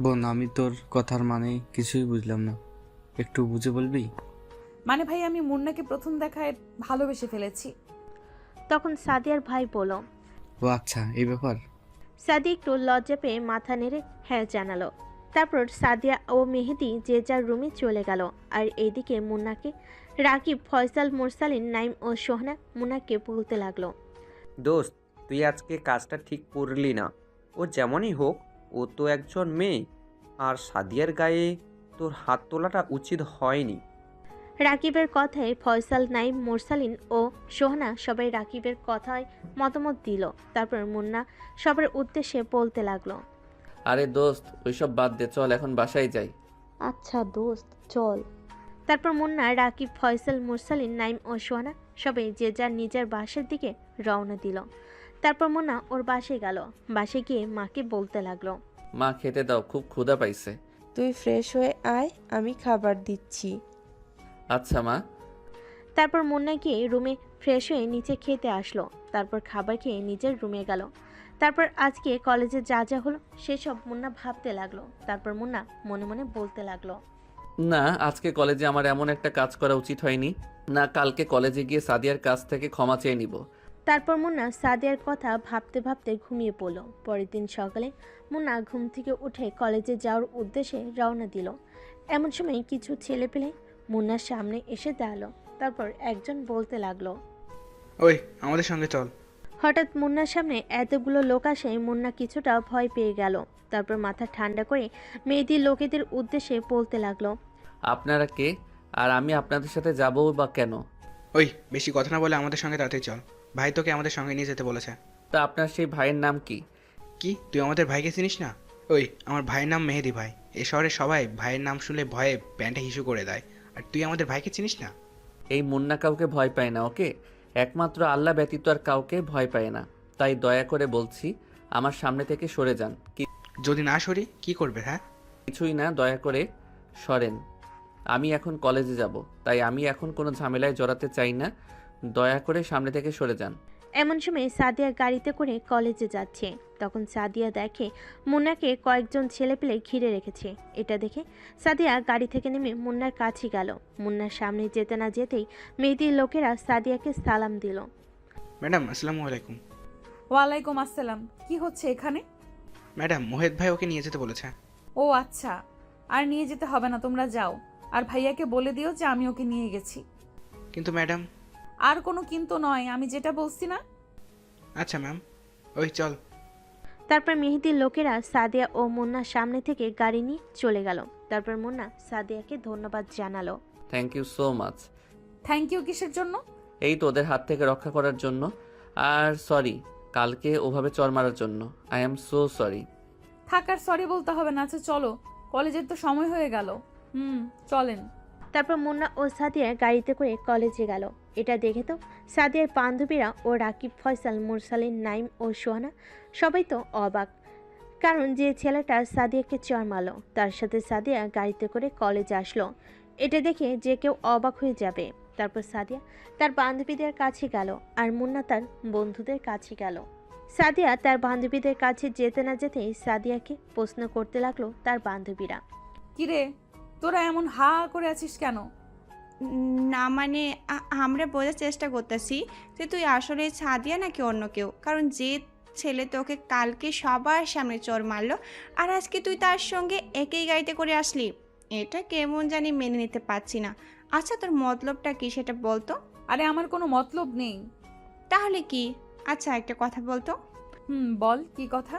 বোন আমি তোর কথার মানে কিছুই বুঝলাম না, একটু বুঝে বলবি? মানে ভাই আমি মুন্নাকে প্রথম দেখায় ভালোবেসে ফেলেছি। তখন সাদিয়ার ভাই বলল, ও আচ্ছা, এই ব্যাপার। সাদিয়া একটু লজ্জা পেয়ে মাথা নেড়ে হ্যাঁ জানালো। তারপর সাদিয়া ও মেহেদি যে যার রুমে চলে গেল। আর এইদিকে মুন্নাকে রাকিব, ফয়সাল, মোরসালিন, নাইম ও সোহানা মুন্নাকে বলতে লাগলো, দোস্ত তুই আজকে কাজটা ঠিক করলি না। ও যেমনই হোক, ও তো একজন মেয়ে, আর সাদিয়ার গায়ে তোর হাত তোলাটা উচিত হয়নি। রাকিবের কথায় ফয়সাল, নাইম, মোরসালিন ও সোহানা সবাই রাকিবের কথায় মতামত দিল। তারপর মুন্না সবার উদ্দেশ্যে বলতে লাগলো, আরে দোস্ত ওইসব বাদ দে, চল এখন বাসায় যাই। আচ্ছা দোস্ত চল। তারপর মুন্না, রাকিব, ফয়সাল, মোরসালিন, নাইম ও সোহানা সবাই যে যার নিজের বাসার দিকে রওনা দিল। তারপর মুন্না ওর বাসায় গেল। বাসায় গিয়ে মাকে বলতে লাগলো, মা খেতে দাও, খুব ক্ষুধা পাইছে। তুই ফ্রেশ হয়ে আয়, আমি খাবার দিচ্ছি। আচ্ছা মা। তারপর মুন্না গিয়ে রুমে ফ্রেশ হয়ে নিচে খেতে আসলো। তারপর খাবার খেয়ে নিজের রুমে গেল। তারপর আজকে কলেজে যা যা হলো সেসব মুন্না ভাবতে লাগলো। তারপর মুন্না মনে মনে বলতে লাগলো, না আজকে কলেজে আমার এমন একটা কাজ করা উচিত হয়নি, না কালকে কলেজে গিয়ে সাদিয়ার কাছ থেকে ক্ষমা চেয়ে নিব। তারপর মুন্না সাদিয়ার কথা ভাবতে ভাবতে ঘুমিয়ে পড়ল। পরের দিন সকালে মুন্না ঘুম থেকে উঠে কলেজে যাওয়ার উদ্দেশ্যে রওনা দিল। এমন সময় কিছু ছেলেপেলে মুন্নার সামনে এসে দাঁড়ালো। তারপর একজন বলতে লাগলো, ওই আমাদের সঙ্গে চল। হঠাৎ মুন্নার সামনে এতগুলো লোক আসে মুন্না কিছুটা ভয় পেয়ে গেল। তারপর মাথা ঠান্ডা করে মেয়েদের লোকেদের উদ্দেশ্যে বলতে লাগলো, আপনারা কে, আর আমি আপনাদের সাথে যাবো বা কেন? ওই বেশি কথা না বলে আমাদের সঙ্গে তাড়াতাড়ি চল, ভাই তোকে আমাদের সঙ্গে নিয়ে যেতে বলেছে। তা আপনার সেই ভাইয়ের নাম কি? কি তুই আমাদের ভাইকে চিনিস না? ওই আমার ভাইয়ের নাম মেহেদি ভাই। এ শহরে সবাই ভাইয়ের নাম শুনলে ভয়ে প্যান্টে হিসু করে দেয়, আর তুই আমাদের ভাইকে চিনিস না? এই মুন্না কাউকে ভয় পায় না, ওকে? একমাত্র আল্লাহ ব্যতীত আর কাউকে ভয় পায় না। তাই দয়া করে বলছি, আমার সামনে থেকে সরে যান। যদি না সরি কি করবে? হ্যাঁ, কিছুই না, দয়া করে সরেন। আমি এখন কলেজে যাব, তাই আমি এখন কোনো ঝামেলায় জড়াতে চাই না। দয়া করে সামনে থেকে সরে যান। এমন সময় সাদিয়া গাড়িতে করে কলেজে যাচ্ছে। তখন সাদিয়া দেখে মুন্নাকে কয়েকজন ছেলেপেলে ঘিরে রেখেছে। এটা দেখে সাদিয়া গাড়ি থেকে নেমে মুন্নার কাছে গেল। মুন্নার সামনে যেতে না যেতেই মেহেদির লোকেরা সাদিয়াকে সালাম দিল। ম্যাডাম আসসালামু আলাইকুম। ওয়ালাইকুম আসসালাম। কি হচ্ছে এখানে? ম্যাডাম মোহিত ভাই ওকে নিয়ে যেতে বলেছে। ও আচ্ছা, আর নিয়ে যেতে হবে না, তোমরা যাও। আর ভাইয়াকে বলে দিও যে আমি ওকে নিয়ে গেছি। কিন্তু ম্যাডাম। আর কোনো কিন্তু নয়, আমি যেটা বলছি না। আচ্ছা ম্যাম, ওই চল। তারপর মেহেদির লোকেরা সাদিয়া ও মুন্নার সামনে থেকে গাড়ি নিয়ে চলে গেল। তারপর মুন্না সাদিয়াকে ধন্যবাদ জানালো। Thank you so much. Thank you কিসের জন্য? এই তো ওদের হাত থেকে রক্ষা করার জন্য। আর সরি কালকে ওভাবে চর মারার জন্য। I am so sorry. থাকার সরি বলতে হবে না। আচ্ছা চলো, কলেজের তো সময় হয়ে গেল। চলেন। তারপর মুন্না ও সাদিয়া গাড়িতে করে কলেজে গেল। এটা দেখে তো সাদিয়ার বান্ধবীরা ও রাকিব, ফয়সাল, মুরসালিন, নাইম ও সোহানা সবাই তো অবাক। কারণ যে ছেলেটা সাদিয়াকে চড় মারল তার সাথে সাদিয়া গাড়িতে করে কলেজে আসলো। এটা দেখে যে কেউ অবাক হয়ে যাবে। তারপর সাদিয়া তার বান্ধবীদের কাছে গেল আর মুন্না তার বন্ধুদের কাছে গেল। সাদিয়া তার বান্ধবীদের কাছে যেতে না যেতেই সাদিয়াকে প্রশ্ন করতে লাগলো তার বান্ধবীরা। কিরে, তোরা এমন হা করে আছিস কেন? না মানে আমরা বোঝার চেষ্টা করতেছি যে তুই আসলে সাদিয়া নাকি অন্য কেউ। কারণ যে ছেলে তোকে কালকে সবার সামনে চর মারলো আর আজকে তুই তার সঙ্গে একই গাড়িতে করে আসলি, এটা কেমন জানি মেনে নিতে পারছি না। আচ্ছা তোর মতলবটা কি সেটা বলতো? আরে আমার কোনো মতলব নেই। তাহলে কি? আচ্ছা একটা কথা বলতো। বল, কি কথা?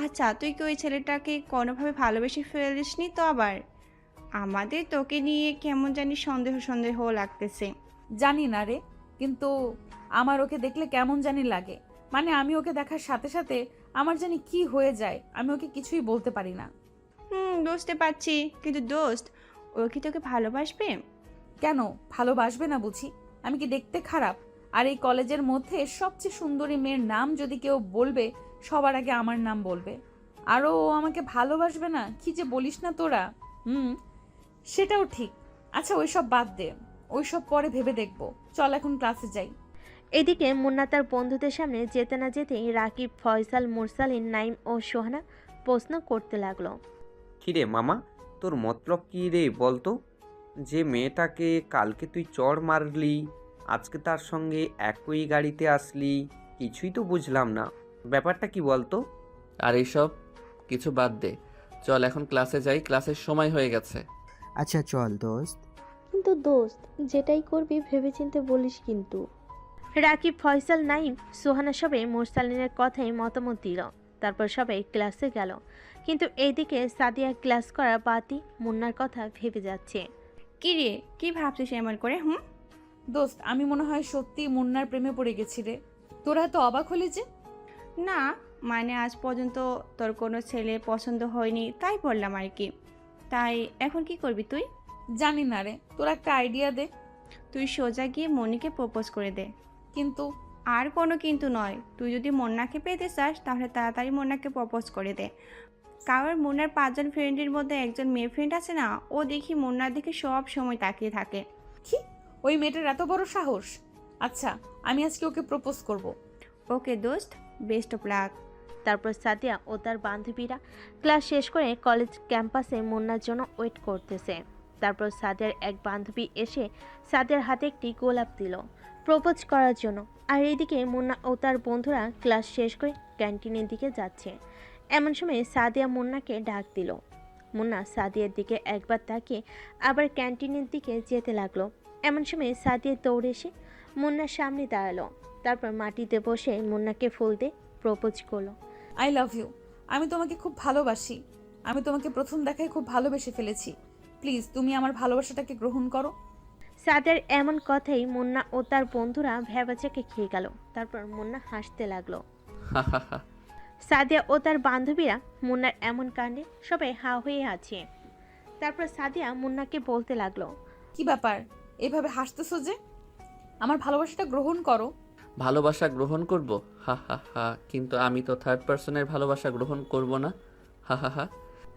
আচ্ছা তুই কি ওই ছেলেটাকে কোনোভাবে ভালোবেসে ফেলিসনি তো? আবার আমাদের তোকে নিয়ে কেমন জানি সন্দেহ সন্দেহ লাগতেছে। জানি না রে, কিন্তু আমার ওকে দেখলে কেমন জানি লাগে। মানে আমি ওকে দেখার সাথে সাথে আমার জানি কি হয়ে যায়, আমি ওকে কিছুই বলতে পারি না। বুঝতে পারছি, কিন্তু দোস্ত ও কি তোকে ভালোবাসবে? কেন ভালোবাসবে না বুঝি? আমি কি দেখতে খারাপ? আর এই কলেজের মধ্যে সবচেয়ে সুন্দরী মেয়ের নাম যদি কেউ বলবে, সবার আগে আমার নাম বলবে। আরও ও আমাকে ভালোবাসবে না? কি যে বলিস না তোরা। সেটাও ঠিক। আচ্ছা ওইসব বাদ দে, ওইসব পরে ভেবে দেখবো। চল এখন ক্লাসে যাই। এদিকে মুন্না তার বন্ধুদের সামনে যেতে না যেতেই রাকিব, ফয়সাল, মুরসালিন, নাইম ও সোহানা প্রশ্ন করতে লাগলো। কিরে মামা, তোর মতলব কি রে বলতো? যে মেয়েটাকে কালকে তুই চড় মারলি, আজকে তার সঙ্গে একই গাড়িতে আসলি, কিছুই তো বুঝলাম না। ব্যাপারটা কি বলতো? আর এইসব কিছু বাদ দে, চল এখন ক্লাসে যাই, ক্লাসের সময় হয়ে গেছে। আচ্ছা চল দোস্ত। কিন্তু দোস্ত, যেটাই করবি ভেবেচিন্তে বলিস কিন্তু। রাকিব, ফয়সাল, নাইম, সোহানা সবাই মুরসালিনের কথাই মতামত দিল। তারপর সবাই ক্লাসে গেল। কিন্তু এইদিকে সাদিয়া ক্লাস করা বাতি মুন্নার কথা ভেবে যাচ্ছে। কি রে, কি ভাবছিস এমন করে? দোস্ত, আমি মনে হয় সত্যি মুন্নার প্রেমে পড়ে গেছি রে। তোরা তো অবাক হলি যে। না মানে আজ পর্যন্ত তোর কোনো ছেলে পছন্দ হয়নি তাই বললাম আর কি। তাই এখন কি করবি তুই? জানি না রে, তোর একটা আইডিয়া দে। তুই সোজা গিয়ে মনিকে প্রপোজ করে দে। কিন্তু? আর কোনো কিন্তু নয়, তুই যদি মুন্নাকে পেতে চাস তাহলে তাড়াতাড়ি মুন্নাকে প্রপোজ করে দে। কারণ মুন্নার 5 জন ফ্রেন্ডের মধ্যে একজন মেয়ে ফ্রেন্ড আছে না, ও দেখি মুন্নার দিকে সব সময় তাকিয়ে থাকে। কি? ওই মেয়েটার এত বড় সাহস? আচ্ছা আমি আজকে ওকে প্রপোজ করব। ওকে দোস্ত, বেস্ট অফ লাক। তারপর সাদিয়া ও তার বান্ধবীরা ক্লাস শেষ করে কলেজ ক্যাম্পাসে মুন্নার জন্য ওয়েট করতেছে। তারপর সাদিয়ার এক বান্ধবী এসে সাদিয়ার হাতে একটি গোলাপ দিল প্রপোজ করার জন্য। আর এইদিকে মুন্না ও তার বন্ধুরা ক্লাস শেষ করে ক্যান্টিনের দিকে যাচ্ছে। এমন সময় সাদিয়া মুন্নাকে ডাক দিল। মুন্না সাদিয়ার দিকে একবার তাকিয়ে আবার ক্যান্টিনের দিকে যেতে লাগলো। এমন সময় সাদিয়া দৌড়ে এসে মুন্নার সামনে দাঁড়ালো। তারপর মাটিতে বসে মুন্নাকে ফুল দিয়ে প্রপোজ করলো। I love you. আমি তোমাকে খুব ভালোবাসি। আমি তোমাকে প্রথম দেখায় খুব ভালোবেসে ফেলেছি। প্লিজ তুমি আমার ভালোবাসাটাকে গ্রহণ করো। সাদিয়ার এমন কথাই মুন্না ও তার বন্ধুরা ভ্যাবাচাকে খেয়ে গেল। তারপর মুন্না হাসতে লাগলো। হা হা হা। সাদিয়া ও তার বান্ধবীরা মুন্নার এমন কাণ্ডে সবাই হা হয়ে আছে। তারপর সাদিয়া মুন্নাকে বলতে লাগলো, কি ব্যাপার এভাবে হাসতেছো যে? আমার ভালোবাসাটা গ্রহণ করো। ভালোবাসা গ্রহণ করব? হা হা হা। কিন্তু আমি তো থার্ড পার্সনের ভালোবাসা গ্রহণ করব না। হা হা হা।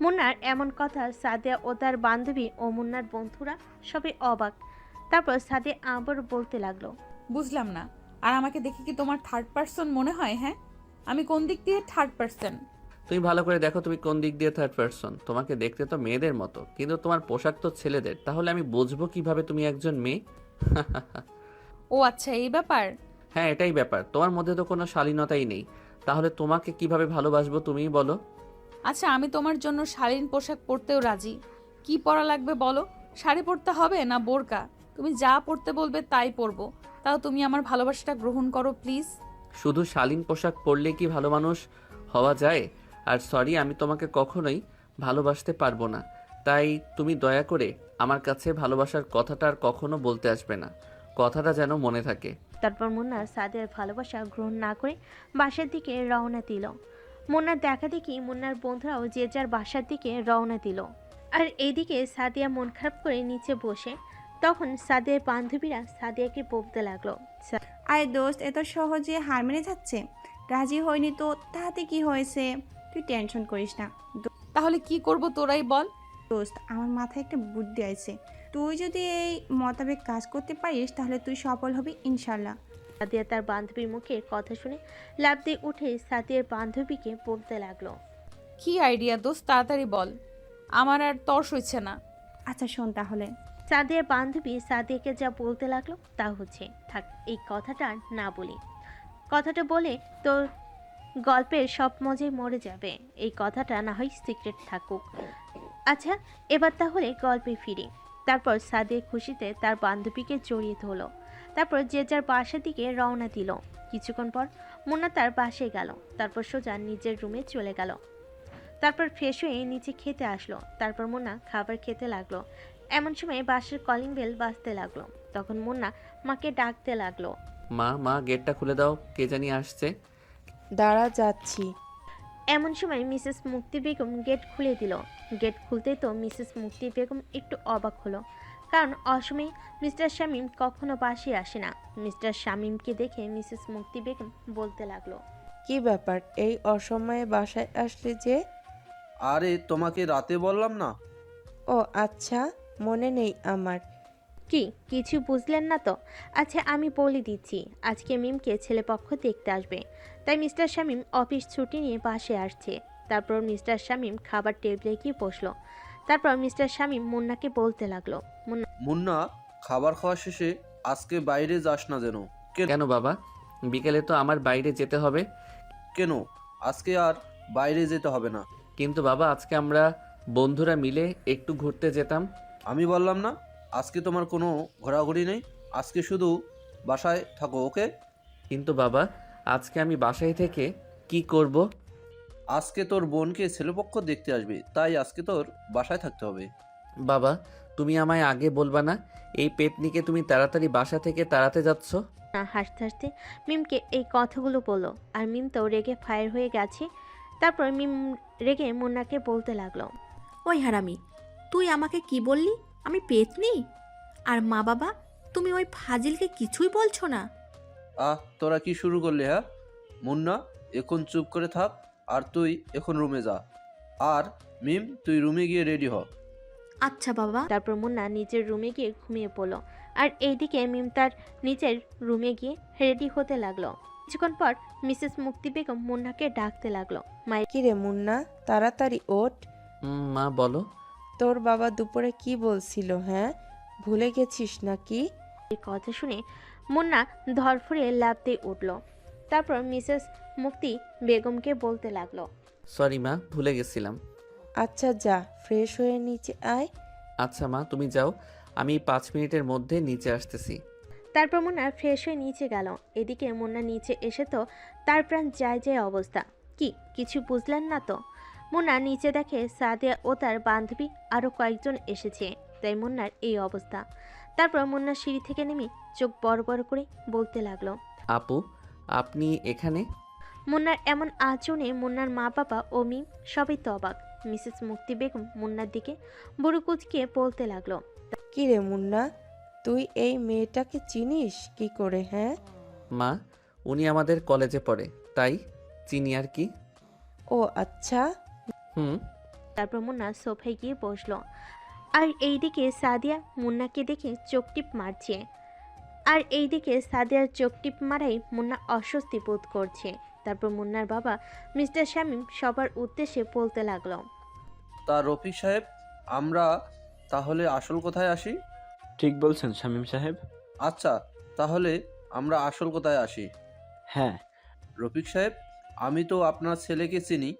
মুন্নার এমন কথা সাদিয়া ও তার বান্ধবী ও মুন্নার বন্ধুরা সবাই অবাক। তারপর সাদিয়া আবার বলতে লাগলো, বুঝলাম না, আর আমাকে দেখে কি তোমার থার্ড পার্সন মনে হয়? হ্যাঁ, আমি কোন দিক দিয়ে থার্ড পার্সন? তুমি ভালো করে দেখো তুমি কোন দিক দিয়ে থার্ড পার্সন। তোমাকে দেখতে তো মেয়েদের মতো, কিন্তু তোমার পোশাক তো ছেলেদের। তাহলে আমি বুঝবো কিভাবে তুমি একজন মেয়ে? হা হা হা। ও আচ্ছা, এই ব্যাপার। হ্যাঁ, এটাই ব্যাপার। তোমার মধ্যে তো কোনো শালীনতাই নেই। তাহলে তোমাকে কিভাবে ভালোবাসবো তুমিই বলো। আচ্ছা, আমি তোমার জন্য শালীন পোশাক পরতেও রাজি। কি পরা লাগবে বলো? শাড়ি পরতে হবে না বোরকা? তুমি যা পরতে বলবে তাই পরবো। তাও তুমি আমার ভালোবাসাটা গ্রহণ করো প্লিজ। শুধু শালীন পোশাক পরলে কি ভালো মানুষ হওয়া যায়? আর সরি, আমি তোমাকে কখনোই ভালোবাসতে পারবো না। তাই তুমি দয়া করে আমার কাছে ভালোবাসার কথাটা আর কখনো বলতে আসবে না। কথাটা যেন মনে থাকে। তারপর মুন্না সাদিয়ার ভালোবাসা গ্রহণ না করে বাসার দিকে রওনা দিল। মুন্নার দেখা দেখি মুন্নার বন্ধুরাও যে যার বাসার দিকে রওনা দিল। আর এইদিকে সাদিয়া মন খারাপ করে নিচে বসে। তখন সাদিয়ার বান্ধবীরা সাদিয়াকে বলতে লাগলো, আরে দোস্ত, এত সহজে হার মেনে যাচ্ছে? রাজি হয়নি তো তাতে কি হয়েছে? তুই টেনশন করিস না তাহলে কি করব তোরাই বল। দোস্ত। আমার মাথায় একটা বুদ্ধি আছে। তুই যদি এই মোতাবেক কাজ করতে পারিস তাহলে তুই সফল হবি ইনশাল্লাহ। সাদিয়া তার বান্ধবীর মুখের কথা শুনে লাফ দিয়ে উঠে সাদিয়ার বান্ধবীকে বলতে লাগলো, কি আইডিয়া দোস্ত, তাড়াতাড়ি বল, আমার আর তর্স হচ্ছে না। আচ্ছা শোন তাহলে। সাদিয়ার বান্ধবী সাদিয়াকে যা বলতে লাগলো তা হচ্ছে, থাক এই কথাটা আর না বলি। কথাটা বলে তোর গল্পের সব মজাই মরে যাবে। এই কথাটা না হয় সিক্রেট থাকুক। আচ্ছা, এবার তাহলে গল্পে ফিরি। তারপর সাদিয়া খুশিতে তার বান্ধবীকে জড়িয়ে ধরলো। তারপর যে যার বাসার দিকে রওনা দিল। কিছুক্ষণ পর মুন্না তার বাসায় গেল। তারপর সোজা নিজের রুমে চলে গেল। তারপর ফ্রেশ হয়ে নিচে খেতে আসলো। তারপর মুন্না খাবার খেতে লাগলো। এমন সময় বাসার কলিং বেল বাজতে লাগলো। তখন মুন্না মাকে ডাকতে লাগলো, মা মা, গেটটা খুলে দাও, কে জানি আসছে। দাঁড়া, যাচ্ছি। এমন সময় মিসেস মুক্তি বেগম গেট খুলে দিল। গেট খুলতেই তো মিসেস মুক্তি বেগম একটু অবাক হলো, কারণ অসময়ে মিস্টার শামীম কখনো বাসে আসে না। মিস্টার শামীমকে দেখে মিসেস মুক্তি বেগম বলতে লাগলো, কি ব্যাপার, এই অসময়ে বাসায় আসলে যে? আরে তোমাকে রাতে বললাম না? ও আচ্ছা, মনে নেই আমার। কি কিছু বুঝলেন না তো? আচ্ছা আমি বলে দিচ্ছি, আজকে মিমকে ছেলেপক্ষ দেখতে আসবে, তাই মিস্টার শামীম অফিস ছুটি নিয়ে বাসে আসছে। তারপর মিস্টার শামীম খাবার টেবিলে গিয়ে বসলো। তারপর মিস্টার শামীম মুন্নাকে বলতে লাগলো, মুন্না, খাবার খাওয়া শেষে আজকে বাইরে যাস না যেন। কেন বাবা? বিকেলে তো আমার বাইরে যেতে হবে। কেন? আজকে আর বাইরে যেতে হবে না। কিন্তু বাবা, আজকে আমরা বন্ধুরা মিলে একটু ঘুরতে যেতাম। আমি বললাম না আজকে তোমার কোনো ঘোরাঘুরি নেই, আজকে শুধু বাসায় থাকো, ওকে? কিন্তু বাবা, আজকে আমি বাসায় থেকে কি করব? আজকে তোর বোনকে ছেলেপক্ষ দেখতে আসবে, তাই আজকে তোর বাসায় থাকতে হবে। বাবা, তুমি আমায় আগে বলবা না? এই পেতনিকে তুমি তাড়াতাড়ি বাসা থেকে তাড়াতে যাচ্ছ। না হাসতে হাসতে মিমকে এই কথাগুলো বললো। আর মিম তো রেগে ফায়ার হয়ে গেছে। তারপর মিম রেগে মুন্নাকে বলতে লাগলো, ওই হারামি, তুই আমাকে কি বললি? আমি পেতনি? আর মা বাবা, তুমি ওই ফাজিলকে কিছুই বলছো না? তোরা কি শুরু করলি? হ্যাঁ মুন্না, এখন চুপ করে থাক, আর তুই এখন রুমে যা। আর মিম, তুই রুমে গিয়ে রেডি হ। আচ্ছা বাবা। তারপর মুন্না নিজের রুমে গিয়ে ঘুমিয়ে পড়লো। আর এইদিকে মিম তার নিজের রুমে গিয়ে রেডি হতে লাগলো। কিছুক্ষণ পর মিসেস মুক্তি বেগম মুন্নাকে ডাকতে লাগলো, কি রে মুন্না, তাড়াতাড়ি ওঠ। মা বলো। তোর বাবা দুপুরে কি বলছিল? হ্যাঁ, ভুলে গেছিস নাকি? এই কথা শুনে মুন্না ধরফরে লাফ দিয়ে উঠল। তারপর মিসেস মুক্তি বেগমকে বলতে লাগলো, সরি মা, ভুলে গেছিলাম। আচ্ছা যা, ফ্রেশ হয়ে নিচে আয়। আচ্ছা মা, তুমি যাও, আমি 5 মিনিটের মধ্যে নিচে আসতেছি। তারপর মুন্না ফ্রেশ হয়ে নিচে গেল। এদিকে মুন্না নিচে এসে তো তার প্রাণ যায় যায় অবস্থা। কি কিছু বুঝলেন না তো? মুন্না নিচে দেখে সাদিয়া ও তার বান্ধবী আরও কয়েকজন এসেছে, তাই মুন্নার এই অবস্থা। তারপর মুন্না সিঁড়ি থেকে নেমে চোখ বড় বড় করে বলতে লাগলো, আপু, আপনি এখানে? মুন্নার এমন আচরণে মুন্নার মা বাবা ও মিম সবাই তো অবাক। মিসেস মুক্তি বেগম মুন্নার দিকে বুড়ো কুচকিয়ে বলতে লাগলো, কি রে মুন্না, তুই এই মেয়েটাকে চিনিস কি করে? হ্যাঁ। মা, উনি আমাদের কলেজে পড়ে, তাই চিনি আর কি। ও আচ্ছা। হুম। তারপর মুন্না সোফায় গিয়ে বসলো। আর এইদিকে সাদিয়া মুন্নাকে দেখে চোখ টিপ মারছে। আর এইদিকে সাদিয়ার চোখ টিপ মারাই মুন্না অস্বস্তি বোধ করছে। তারপর মুন্নার বাবা মিস্টার শামীম সবার উদ্দেশ্যে বলতে লাগলো, তা রফিক সাহেব, আমরা তাহলে আসল কথায় আসি। ঠিক বলছেন শামীম সাহেব। আচ্ছা, তাহলে আমরা আসল কথায় আসি। হ্যাঁ। রফিক সাহেব, আমি তো আপনার ছেলেকে চিনি,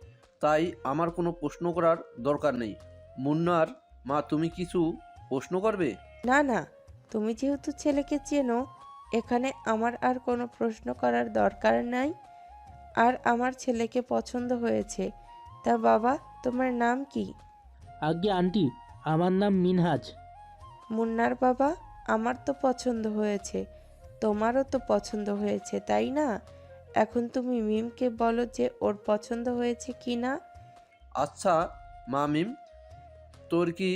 তাই আমার কোনো প্রশ্ন করার দরকার নেই। মুন্নার মা, তুমি কিছু প্রশ্ন করবে? না না, তুমি যেহেতু ছেলেকে চেনো, এখানে আমার আর কোনো প্রশ্ন করার দরকার নাই। আর আমার ছেলেকে পছন্দ হয়েছে। তা বাবা, তোমার নাম কি? আজ্ঞে আন্টি, আমার নাম মিনহাজ। মুন্নার বাবা, আমার তো পছন্দ হয়েছে, তোমারও তো পছন্দ হয়েছে, তাই না? এখন তুমি মিমকে বলো যে ওর পছন্দ হয়েছে কি না। আচ্ছা মা মিম, তোর কি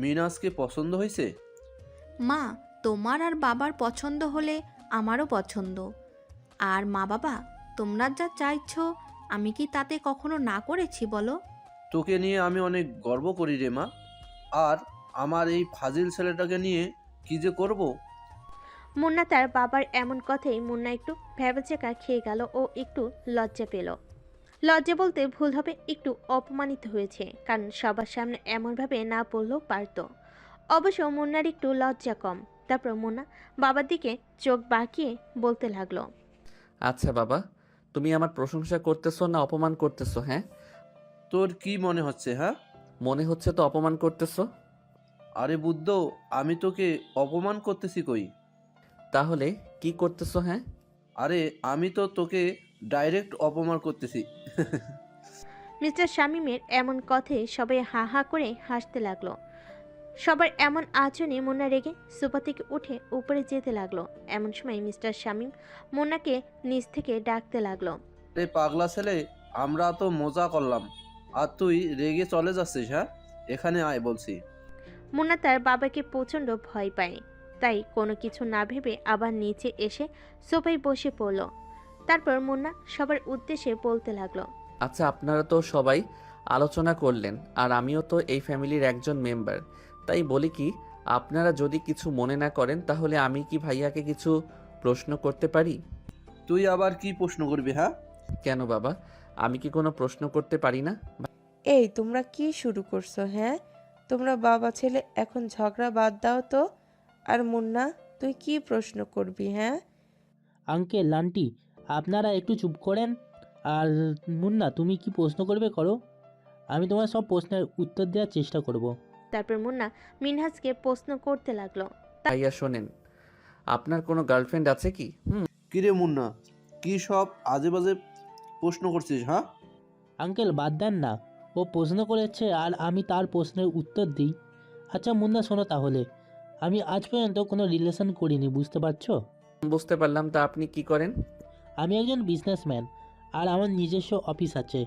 মিনাজকে পছন্দ হয়েছে? মা, তোমার আর বাবার পছন্দ হলে আমারও পছন্দ। আর মা বাবা, তোমরা যা চাইছো আমি কি তাতে কখনো না করেছি বলো? তোকে নিয়ে আমি অনেক গর্ব করি রে মা। আর আমার এই ফাজিল ছেলেটাকে নিয়ে কি যে করব। মুন্না তার বাবার এমন কথাই মুন্না একটু ভ্যাবাচেকা খেয়ে গেল ও একটু লজ্জা পেল। লজ্জা বলতে ভুল হবে, একটু অপমানিত হয়েছে, কারণ সবার সামনে এমনভাবে না বললেও পারত। অবশ্য মুন্নার একটু লজ্জা কম। তারপর মুন্না বাবার দিকে চোখ বাঁকিয়ে বলতে লাগলো, আচ্ছা বাবা, তুমি আমার প্রশংসা করতেছো না অপমান করতেছো? হ্যাঁ, তোর কি মনে হচ্ছে? হ্যাঁ, মনে হচ্ছে তো অপমান করতেছো। আরে বুদ্ধ, আমি তোকে অপমান করতেছি কই? তাহলে কি করতেছো? হ্যাঁ, আরে আমি তো তোকে ডাইরেক্ট অপমান করতেছি। মিস্টার শামীমের এমন কথায় সবাই হা হা করে হাসতে লাগলো। সবার এমন আচরণে মুন্না রেগে সোফা থেকে উঠে উপরে যেতে লাগলো। এমন সময় মিস্টার শামীম মুন্নাকে নিচ থেকে ডাকতে লাগলো, রে পাগলা ছেলে, আমরা তো মজা করলাম আর তুই রেগে চলে যাচ্ছিস? হ্যাঁ, এখানে আয় বলছি। মুন্না তার বাবাকে প্রচণ্ড ভয় পায়, তাই কোনো কিছু না ভেবে আবার নিচে এসে সোফায় বসে পড়ল। তারপর মুন্না সবার উদ্দেশ্যে বলতে লাগলো, আচ্ছা আপনারা তো সবাই আলোচনা করলেন, আর আমিও তো এই ফ্যামিলির একজন মেম্বার, তাই বলি কি, আপনারা যদি কিছু মনে না করেন তাহলে আমি কি ভাইয়াকে কিছু প্রশ্ন করতে পারি? তুই আবার কি প্রশ্ন করবি? হ্যাঁ, কেন বাবা, আমি কি কোনো প্রশ্ন করতে পারি না? এই তোমরা কি শুরু করছো? হ্যাঁ, তোমরা বাবা ছেলে এখন ঝগড়া বাদ দাও তো। আর মুন্না, তুই কি প্রশ্ন করবি? হ্যাঁ, আঙ্কেল আন্টি, আপনারা একটু চুপ করেন। আর মুন্না, তুমি কি প্রশ্ন করবে করো, আমি তোমার সব প্রশ্নের উত্তর দেওয়ার চেষ্টা করব। তারপর মুন্না মিনহাজকে প্রশ্ন করতে লাগলো, ভাইয়া শোনেন, আপনার কোনো গার্লফ্রেন্ড আছে কি? কিরে মুন্না, কি সব আজে বাজে প্রশ্ন করছিস? হ্যাঁ, আঙ্কেল বাদ দেন না, ও প্রশ্ন করেছে আর আমি তার প্রশ্নের উত্তর দিই। আচ্ছা মুন্না শোনো তাহলে, আমি আজ পর্যন্ত কোনো রিলেশন করিনি, বুঝতে পারছো? বুঝতে পারলাম। তা আপনি কি করেন? আমি একজন বিজনেসম্যান, আর আমার নিজস্ব অফিস আছে,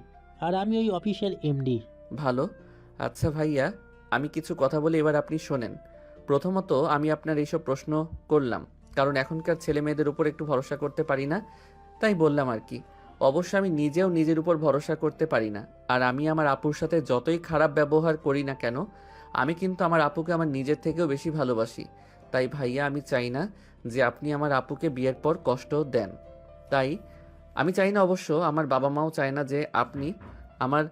আর আমি ওই অফিসের এমডি। ভালো। আচ্ছা ভাইয়া, আমি কিছু কথা বলি, এবার আপনি শোনেন। প্রথমত আমি আপনার এইসব প্রশ্ন করলাম কারণ এখনকার ছেলে মেয়েদের উপর একটু ভরসা করতে পারি না, তাই বললাম আর কি। অবশ্য আমি নিজেও নিজের উপর ভরসা করতে পারি না, আর আমি আমার আপুর সাথে যতই খারাপ ব্যবহার করি না কেন, আমি কিন্তু আমার আপুকে আমার নিজের থেকেও বেশি ভালোবাসি। তাই ভাইয়া, আমি চাই না যে আপনি আমার আপুকে বিয়ের পর কষ্ট দেন। তাই আমি চাই না, অবশ্য আমার বাবা মাও চায় না যে আপনি আমার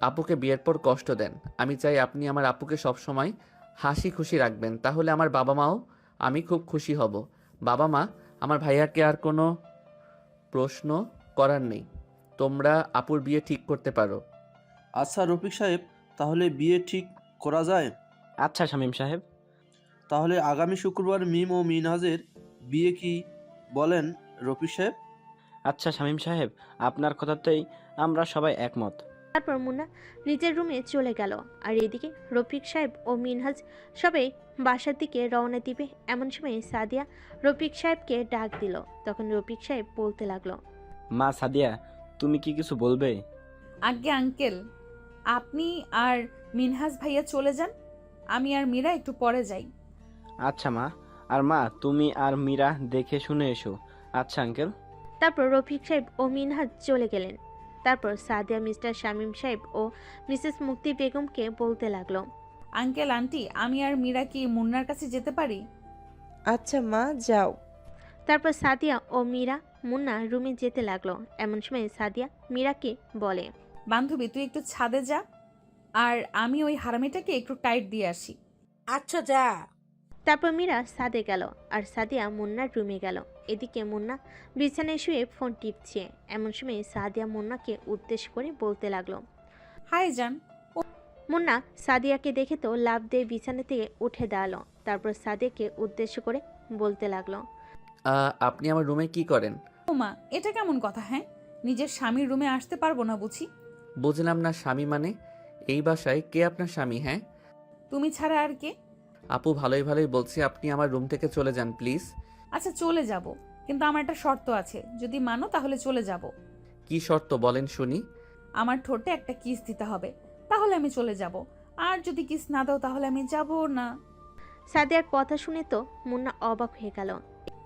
আপুকে বিয়ের পর কষ্ট দেন। আমি চাই আপনি আমার আপুকে সবসময় হাসি খুশি রাখবেন, তাহলে আমার বাবা মাও আমি খুব খুশি হব। বাবা মা, আমার ভাইয়াকে আর কোনো প্রশ্ন করার নেই, তোমরা আপুর বিয়ে ঠিক করতে পারো। আচ্ছা রফিক সাহেব, তাহলে বিয়ে ঠিক করা যায়? আচ্ছা শামীম সাহেব। তাহলে আগামী শুক্রবার মিম ও মিনহাজের বিয়ে কি বলেন রফিক সাহেব? আচ্ছা শামীম সাহেব, আপনার কথাতেই আমরা সবাই একমত। তারপর মুন্না নিজের রুমে চলে গেল। আর এদিকে রফিক সাহেব ও মিনহাজ সবাই বাসার দিকে রওনা দিবে। এমন সময় সাদিয়া রফিক সাহেবকে ডাক দিল। তখন রফিক সাহেব বলতে লাগলো, মা সাদিয়া, তুমি কি কিছু বলবে? আজ্ঞে আঙ্কেল, আপনি আর মিনহাজ ভাইয়া চলে যান, আমি আর মীরা একটু পরে যাই। আচ্ছা মা। আর মা, তুমি আর মীরা দেখে শুনে এসো। আচ্ছা আঙ্কেল। তারপর রফিক সাহেব ও মিনহাজ চলে গেলেন। তারপর সাদিয়া মিস্টার শামীম সাহেব ও মিসেস মুক্তি বেগমকে বলতে লাগলো, আঙ্কেল আন্টি, আমি আর মীরা কি মুন্নার কাছে যেতে পারি? আচ্ছা মা, যাও। তারপর সাদিয়া ও মীরা মুন্না রুমে যেতে লাগলো। এমন সময় সাদিয়া মীরাকে বলে, বান্ধবী তুই একটু ছাদে যা, আর আমি ওই হারামিটাকে একটু টাইট দিয়ে আসি। আচ্ছা যা। তারপর মীরা ছাদে গেল আর সাদিয়া মুন্নার রুমে গেল। এদিকে মুন্না বিছানায় শুয়ে ফোন টিপছে। এমন সময় সাদিয়া মুন্নাকে উদ্দেশ্য করে বলতে লাগলো, হাই জান। মুন্না সাদিয়াকে দেখে তো লাফ দিয়ে বিছানা থেকে উঠে দাঁড়ালো। তারপর সাদিয়াকে উদ্দেশ্য করে বলতে লাগলো, আপনি আমার রুমে কি করেন? ও মা, এটা কেমন কথা? হ্যাঁ, নিজের স্বামীর রুমে আসতে পারবো না বুঝি? বুঝলাম না, স্বামী মানে? এই বাসায় কে আপনার স্বামী? হ্যাঁ, তুমি ছাড়া আর কে? আপু ভালোই ভালোই বলছি, আপনি আমার রুম থেকে চলে যান প্লিজ। আচ্ছা চলে যাব, কিন্তু আমার একটা শর্ত আছে, যদি মানো তাহলে চলে যাব। কি শর্ত বলেন শুনি? আমার ঠোঁটে একটা কিস দিতে হবে, তাহলে আমি চলে যাব। আর যদি কিস না দাও তাহলে আমি যাব না। সাদিয়ার কথা শুনে তো মুন্না অবাক হয়ে গেল।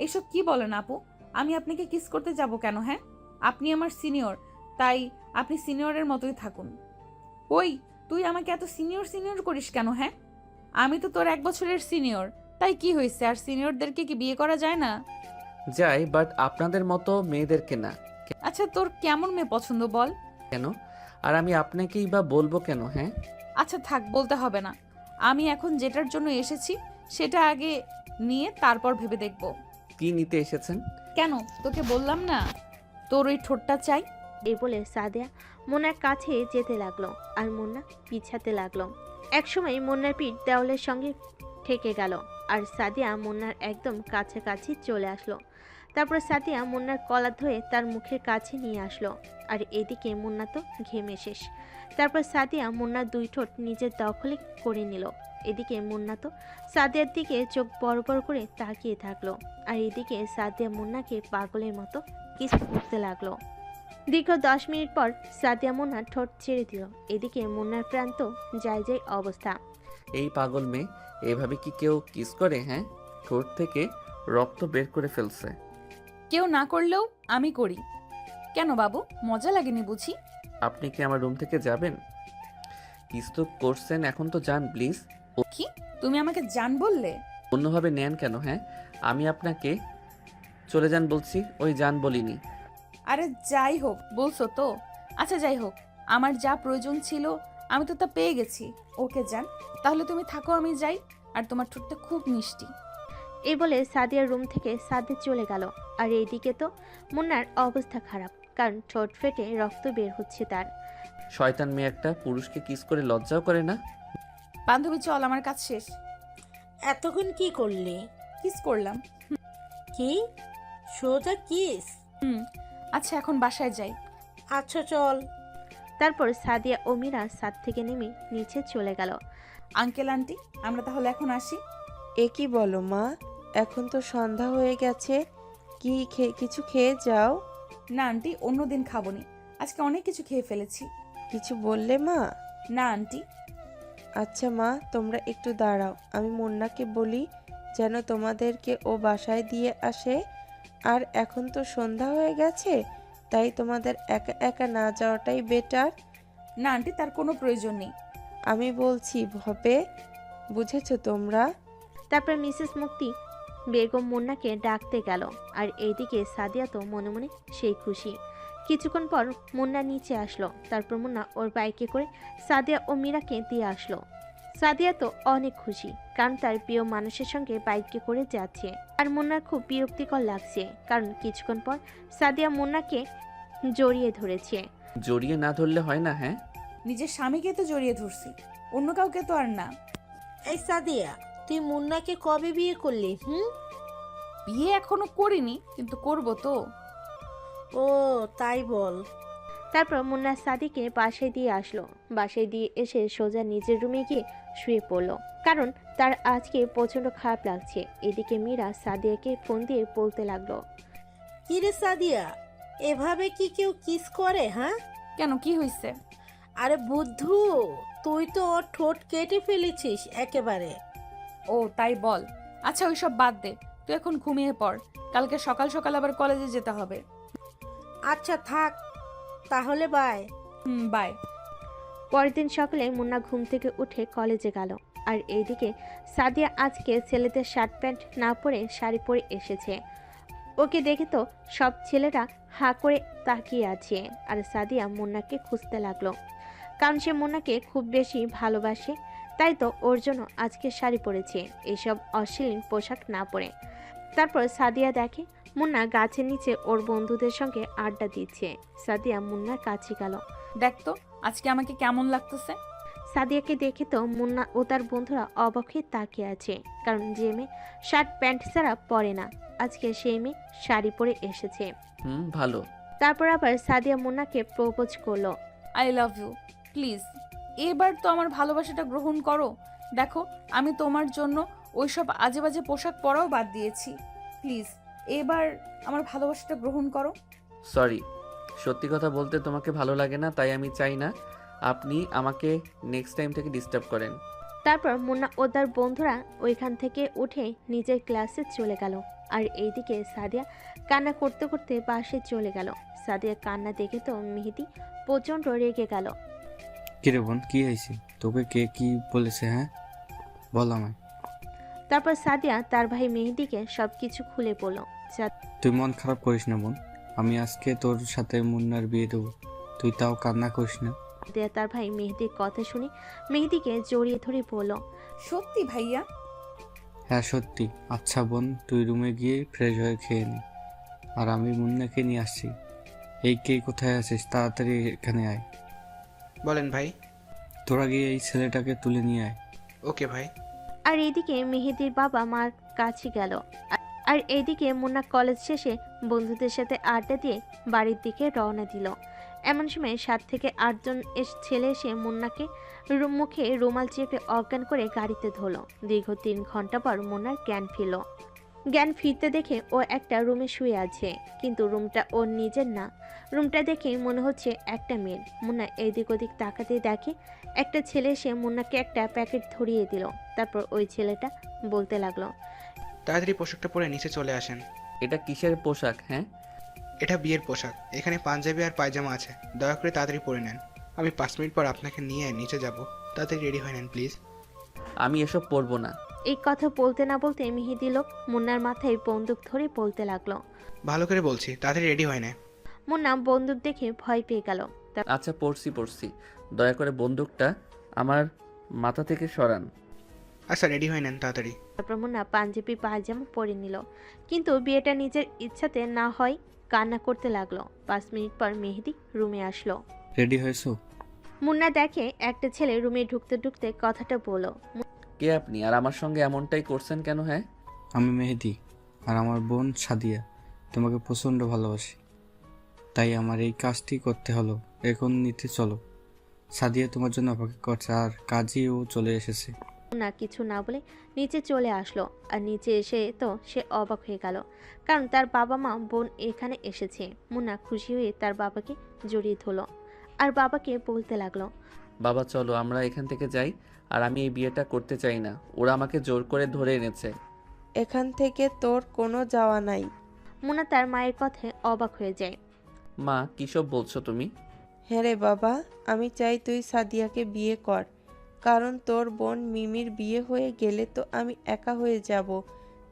এসব কি বলেন আপু? আমি আপনাকে কিস করতে যাব কেন? হ্যাঁ, আপনি আমার সিনিয়র, তাই আপনি সিনিয়রের মতোই থাকুন। ওই, তুই আমাকে এত সিনিয়র সিনিয়র করিস কেন? হ্যাঁ, আমি তো তোর 1 বছরের সিনিয়র, তাই কি হয়েছে? আর সিনিয়রদেরকে কি বিয়ে করা যায় না? যাই, বাট আপনাদের মতো মেয়েদেরকে না। আচ্ছা তোর কেমন মেয়ে পছন্দ বল? কেন? আর আমি আপনাকেই বা বলবো কেন? হ্যাঁ, আচ্ছা থাক, বলতে হবে না। আমি এখন যেটার জন্য এসেছি সেটা আগে নিয়ে তারপর ভেবে দেখব। কি নিতে এসেছেন? কেন, তোকে বললাম না তোর ওই ঠোঁটটা চাই? এই বলে সাদিয়া মুন্নার কাছে যেতে লাগলো আর মুন্না পিছাতে লাগলো। একসময় মুন্নার পিঠ দেওয়ালের সঙ্গে ঠেকে গেল আর সাদিয়া মুন্নার একদম কাছাকাছি চলে আসলো। তারপর সাদিয়া মুন্নার কলার ধরে তার মুখের কাছে নিয়ে আসলো। আর এদিকে মুন্না তো ঘেমে শেষ। তারপর সাদিয়া মুন্নার 2 ঠোঁট নিজের দখলে করে নিল। এদিকে মুন্না তো সাদিয়ার দিকে চোখ বড় বড় করে তাকিয়ে থাকলো। আর এদিকে সাদিয়া মুন্নাকে পাগলের মতো কিস করতে লাগলো। দীর্ঘ 10 মিনিট পর সাদিয়া মুন্নার ঠোঁট ছেড়ে দিল। এদিকে মুন্নার প্রান্ত যায় যায় অবস্থা। এই পাগল মেয়ে, এভাবে কি কেউ কিস করে? হ্যাঁ, ঠোঁট থেকে রক্ত বের করে ফেলছে। কেউ না করলেও আমি করি। কেন বাবু, মজা লাগেনি বুঝি? আপনি কি আমার রুম থেকে যাবেন? কিস তো করছেন, এখন তো যান প্লিজ। কি, তুমি আমাকে জান বললে? অন্যভাবে নেন কেন? হ্যাঁ, আমি আপনাকে চলে যান বলছি, ওই যান বলিনি। আরে যাই হোক বলছো তো। আচ্ছা যাই হোক, আমার যা প্রয়োজন ছিল আমি তো তা পেয়ে গেছি। ওকে যান, তাহলে তুমি থাকো, আমি যাই। আর তোমার ঠোঁটটা খুব মিষ্টি। এই বলে সাদিয়ার রুম থেকে সাদে চলে গেল। আর এইদিকে তো মুন্নার অবস্থা খারাপ, কারণ ঠোঁট ফেটে রক্ত বের হচ্ছে তার। শয়তান মেয়ে একটা, পুরুষকে কিস করে লজ্জাও করে না। বান্ধবী চল, আমার কাজ শেষ। এতক্ষণ কি করলি? কিস করলাম। কি? সোজা কিস? আচ্ছা এখন বাসায় যাই। আচ্ছা চল। তারপর সাদিয়া ও মীরা ছাদ থেকে নেমে নিচে চলে গেল। আঙ্কেল আন্টি, আমরা তাহলে এখন আসি। এ কি বলো মা, এখন তো সন্ধ্যা হয়ে গেছে, কিছু খেয়ে যাও। না আন্টি, অন্যদিন খাবনি, আজকে অনেক কিছু খেয়ে ফেলেছি। কিছু বললে মা? না আন্টি। আচ্ছা মা, তোমরা একটু দাঁড়াও, আমি মুন্নাকে বলি যেন তোমাদেরকে ও বাসায় দিয়ে আসে। আর এখন তো সন্ধ্যা হয়ে গেছে, তাই তোমাদের একা একা না যাওয়াটাই বেটার। না আন্টি, তার কোনো প্রয়োজন নেই। আমি বলছি হবে, বুঝেছো তোমরা? তারপর মিসেস মুক্তি বেগম মুন্নাকে ডাকতে গেল। আর এইদিকে সাদিয়া তো মনে মনে সেই খুশি। কিছুক্ষণ পর মুন্না নিচে আসলো। তারপর মুন্না ওর বাইকে করে সাদিয়া ও মীরাকে দিয়ে আসলো। সাদিয়া তো অনেক খুশি, কারণ তার প্রিয় মানুষের সঙ্গে বাইকে করে যাচ্ছে। আর মুন্নার খুব বিরক্তিকর লাগছে, কারণ কিছুক্ষণ পর সাদিয়া মুন্নাকে জড়িয়ে ধরেছে। জড়িয়ে না ধরলে হয় না? হ্যাঁ, নিজের স্বামীকে তো জড়িয়ে ধরছি, অন্য কাউকে তো আর না। এই সাদিয়া, তুই মুন্নাকে কবে বিয়ে করলি? বিয়ে এখনো করিনি, কিন্তু করব তো। ও তাই বল। তারপর মুন্না সাদিকে বাসায় দিয়ে আসলো। বাসায় দিয়ে এসে সোজা নিজের রুমে গিয়ে শুয়ে পড়লো, কারণ তার আজকে প্রচণ্ড খারাপ লাগছে। এদিকে মীরা সাদিয়াকে ফোন দিয়ে বলতে লাগলো, কি রে সাদিয়া, এভাবে কি কেউ কিস করে হ্যাঁ? কেন, কি হয়েছে? আরে বুদ্ধু, তুই তো ওর ঠোঁট কেটে ফেলেছিস একেবারে। ও তাই বল। আচ্ছা ওইসব বাদ দে, তুই এখন ঘুমিয়ে পড়, কালকে সকাল সকাল আবার কলেজে যেতে হবে। আচ্ছা থাক তাহলে, বাই। বাই। পরের দিন সকালে মুন্না ঘুম থেকে উঠে কলেজে গেল। আর এইদিকে সাদিয়া আজকে ছেলেদের শার্ট প্যান্ট না পরে শাড়ি পরে এসেছে। ওকে দেখে তো সব ছেলেরা হাঁ করে তাকিয়ে আছে। আর সাদিয়া মুন্নাকে খুঁজতে লাগলো, কারণ সে মুন্নাকে খুব বেশি ভালোবাসে। তাই তো ওর জন্য আজকে শাড়ি পরেছে, এইসব অশ্লীল পোশাক না পরে। তারপর সাদিয়া দেখে মুন্না গাছের নিচে ওর বন্ধুদের সঙ্গে আড্ডা দিচ্ছে। সাদিয়া মুন্নার কাছে গেল। দেখ তো আজকে আমাকে কেমন লাগতেছে। সাদিয়াকে দেখে তো মুন্না ও তার বন্ধুরা অবাক হয়ে তাকিয়ে আছে, কারণ যে মেয়ে শার্ট প্যান্ট ছাড়া পরে না, আজকে সেই মেয়ে শাড়ি পরে এসেছে। ভালো। তারপর আবার সাদিয়া মুন্নাকে প্রপোজ করলো। আই লাভ ইউ, প্লিজ এবার তো আমার ভালোবাসাটা গ্রহণ করো। দেখো আমি তোমার জন্য ওইসব আজে বাজে পোশাক পরাও বাদ দিয়েছি, প্লিজ এবার আমার ভালোবাসাটা গ্রহণ করো। সরি, সত্যি কথা বলতে তোমাকে ভালো লাগে না, তাই আমি চাই না আপনি আমাকে নেক্সট টাইম থেকে ডিস্টার্ব করেন। তারপর মুন্না ও তার বন্ধুরা ওইখান থেকে উঠে নিজের ক্লাসে চলে গেল। আর এইদিকে সাদিয়া কান্না করতে করতে বাসে চলে গেল। সাদিয়া কান্না দেখে তো মেহেদি প্রচণ্ড রেগে গেল। কিরে বোন, কি হয়েছে? তোকে কে কি বলেছে? হ্যাঁ বল আমায়। তারপর সাদিয়া তার ভাই মেহেদিকে সবকিছু খুলে বলল। তুই মন খারাপ করিস না বোন, আমি আজকে তোর সাথে মুন্নার বিয়ে দেবো, তুই তাও কান্না করিস না। সাদিয়া তার ভাই মেহেদির কথা শুনে মেহেদিকে জড়িয়ে ধরে বলল, সত্যি ভাইয়া? হ্যাঁ সত্যি। আচ্ছা বোন, তুই রুমে গিয়ে ফ্রেশ হয়ে খেয়ে নে, আর আমি মুন্নাকে নিয়ে আসছি। এই কে কোথায় আছিস? তাড়াতাড়ি এখানে আয়। বলেন ভাই। তোরা গিয়ে এই ছেলেটাকে তুলে নিয়ে আয়। ওকে ভাই। আর এইদিকে মেহেদির বাবা মার কাছে গেল। আর এইদিকে মুন্না কলেজ শেষে বন্ধুদের সাথে আড্ডা দিয়ে বাড়ির দিকে রওনা দিল। এমন সময় 7 থেকে 8 জন ছেলে এসে মুন্নাকে মুখে রুমাল চেপে অজ্ঞান করে গাড়িতে ধরল। দীর্ঘ 3 ঘন্টা পর মুন্নার জ্ঞান ফিরল। জ্ঞান ফিরতে দেখে ও একটা রুমে শুয়ে আছে, কিন্তু রুমটা ওর নিজের না। রুমটা দেখে মনে হচ্ছে একটা মেয়ের। মুন্না এদিক ওদিক তাকাতে দেখে একটা ছেলে এসে মুন্নাকে একটা প্যাকেট ধরিয়ে দিল। তারপর ওই ছেলেটা বলতে লাগলো, তাড়াতাড়ি পোশাকটা পরে নিচে চলে আসেন। এটা কিসের পোশাক? হ্যাঁ এটা বিয়ের পোশাক, এখানে পাঞ্জাবি আর পায়জামা আছে, দয়া করে তাড়াতাড়ি পরে নেন। আমি 5 মিনিট পর আপনাকে নিয়ে নিচে যাব, তাড়াতাড়ি রেডি হয়ে নেন প্লিজ। আমি এসব পরবো না। এই কথা বলতে না বলতে মেহেদি লোক মুন্নার মাথায় বন্দুক ধরে বলতে লাগলো, ভালো করে বলছি, তাড়াতাড়ি রেডি হয় না। মুন্না বন্দুক দেখে ভয় পেয়ে গেল। আচ্ছা পড়ছি, দয়া করে বন্দুকটা আমার মাথা থেকে সরান। আচ্ছা রেডি হয়ে নেন তাড়াতাড়ি। তারপর মুন্না পাঞ্জাবি পায়জামা পরে নিল, কিন্তু বিয়েটা নিজের ইচ্ছাতে না হয় কান্না করতে লাগলো। 5 মিনিট পর মেহেদি রুমে আসলো। রেডি হয়েছো? মুন্না দেখে একটা ছেলে রুমে ঢুকতে ঢুকতে কথাটা বলল, কে আপনি আর আমার সঙ্গে এমনটাই করছেন কেন? হ্যাঁ আমি মেহেদি, আর আমার বোন সাদিয়া তোমাকে প্রচণ্ড ভালোবাসি, তাই আমার এই কাজটি করতে হলো। এখন নিতে চলো, সাদিয়া তোমার জন্য অপেক্ষা করছে, আর কাজেও চলে এসেছে। মুন্না কিছু না বলে নিচে চলে আসলো। আর নিচে এসে তো সে অবাক হয়ে গেল, কারণ তার বাবা মা বোন এখানে এসেছে। মুন্না খুশি হয়ে তার বাবাকে জড়িয়ে ধরলো আর বাবাকে বলতে লাগলো, বাবা চলো আমরা এখান থেকে যাই, আর আমি এই বিয়েটা করতে চাই না, ওরা আমাকে জোর করে ধরে এনেছে। এখান থেকে তোর কোনো যাওয়া নাই। মুন্না তার মায়ের কথায় অবাক হয়ে যায়। মা কিসব বলছো তুমি? হ্যাঁ রে বাবা, আমি চাই তুই সাদিয়াকে বিয়ে কর, কারণ তোর বোন মিমির বিয়ে হয়ে গেলে তো আমি একা হয়ে যাব।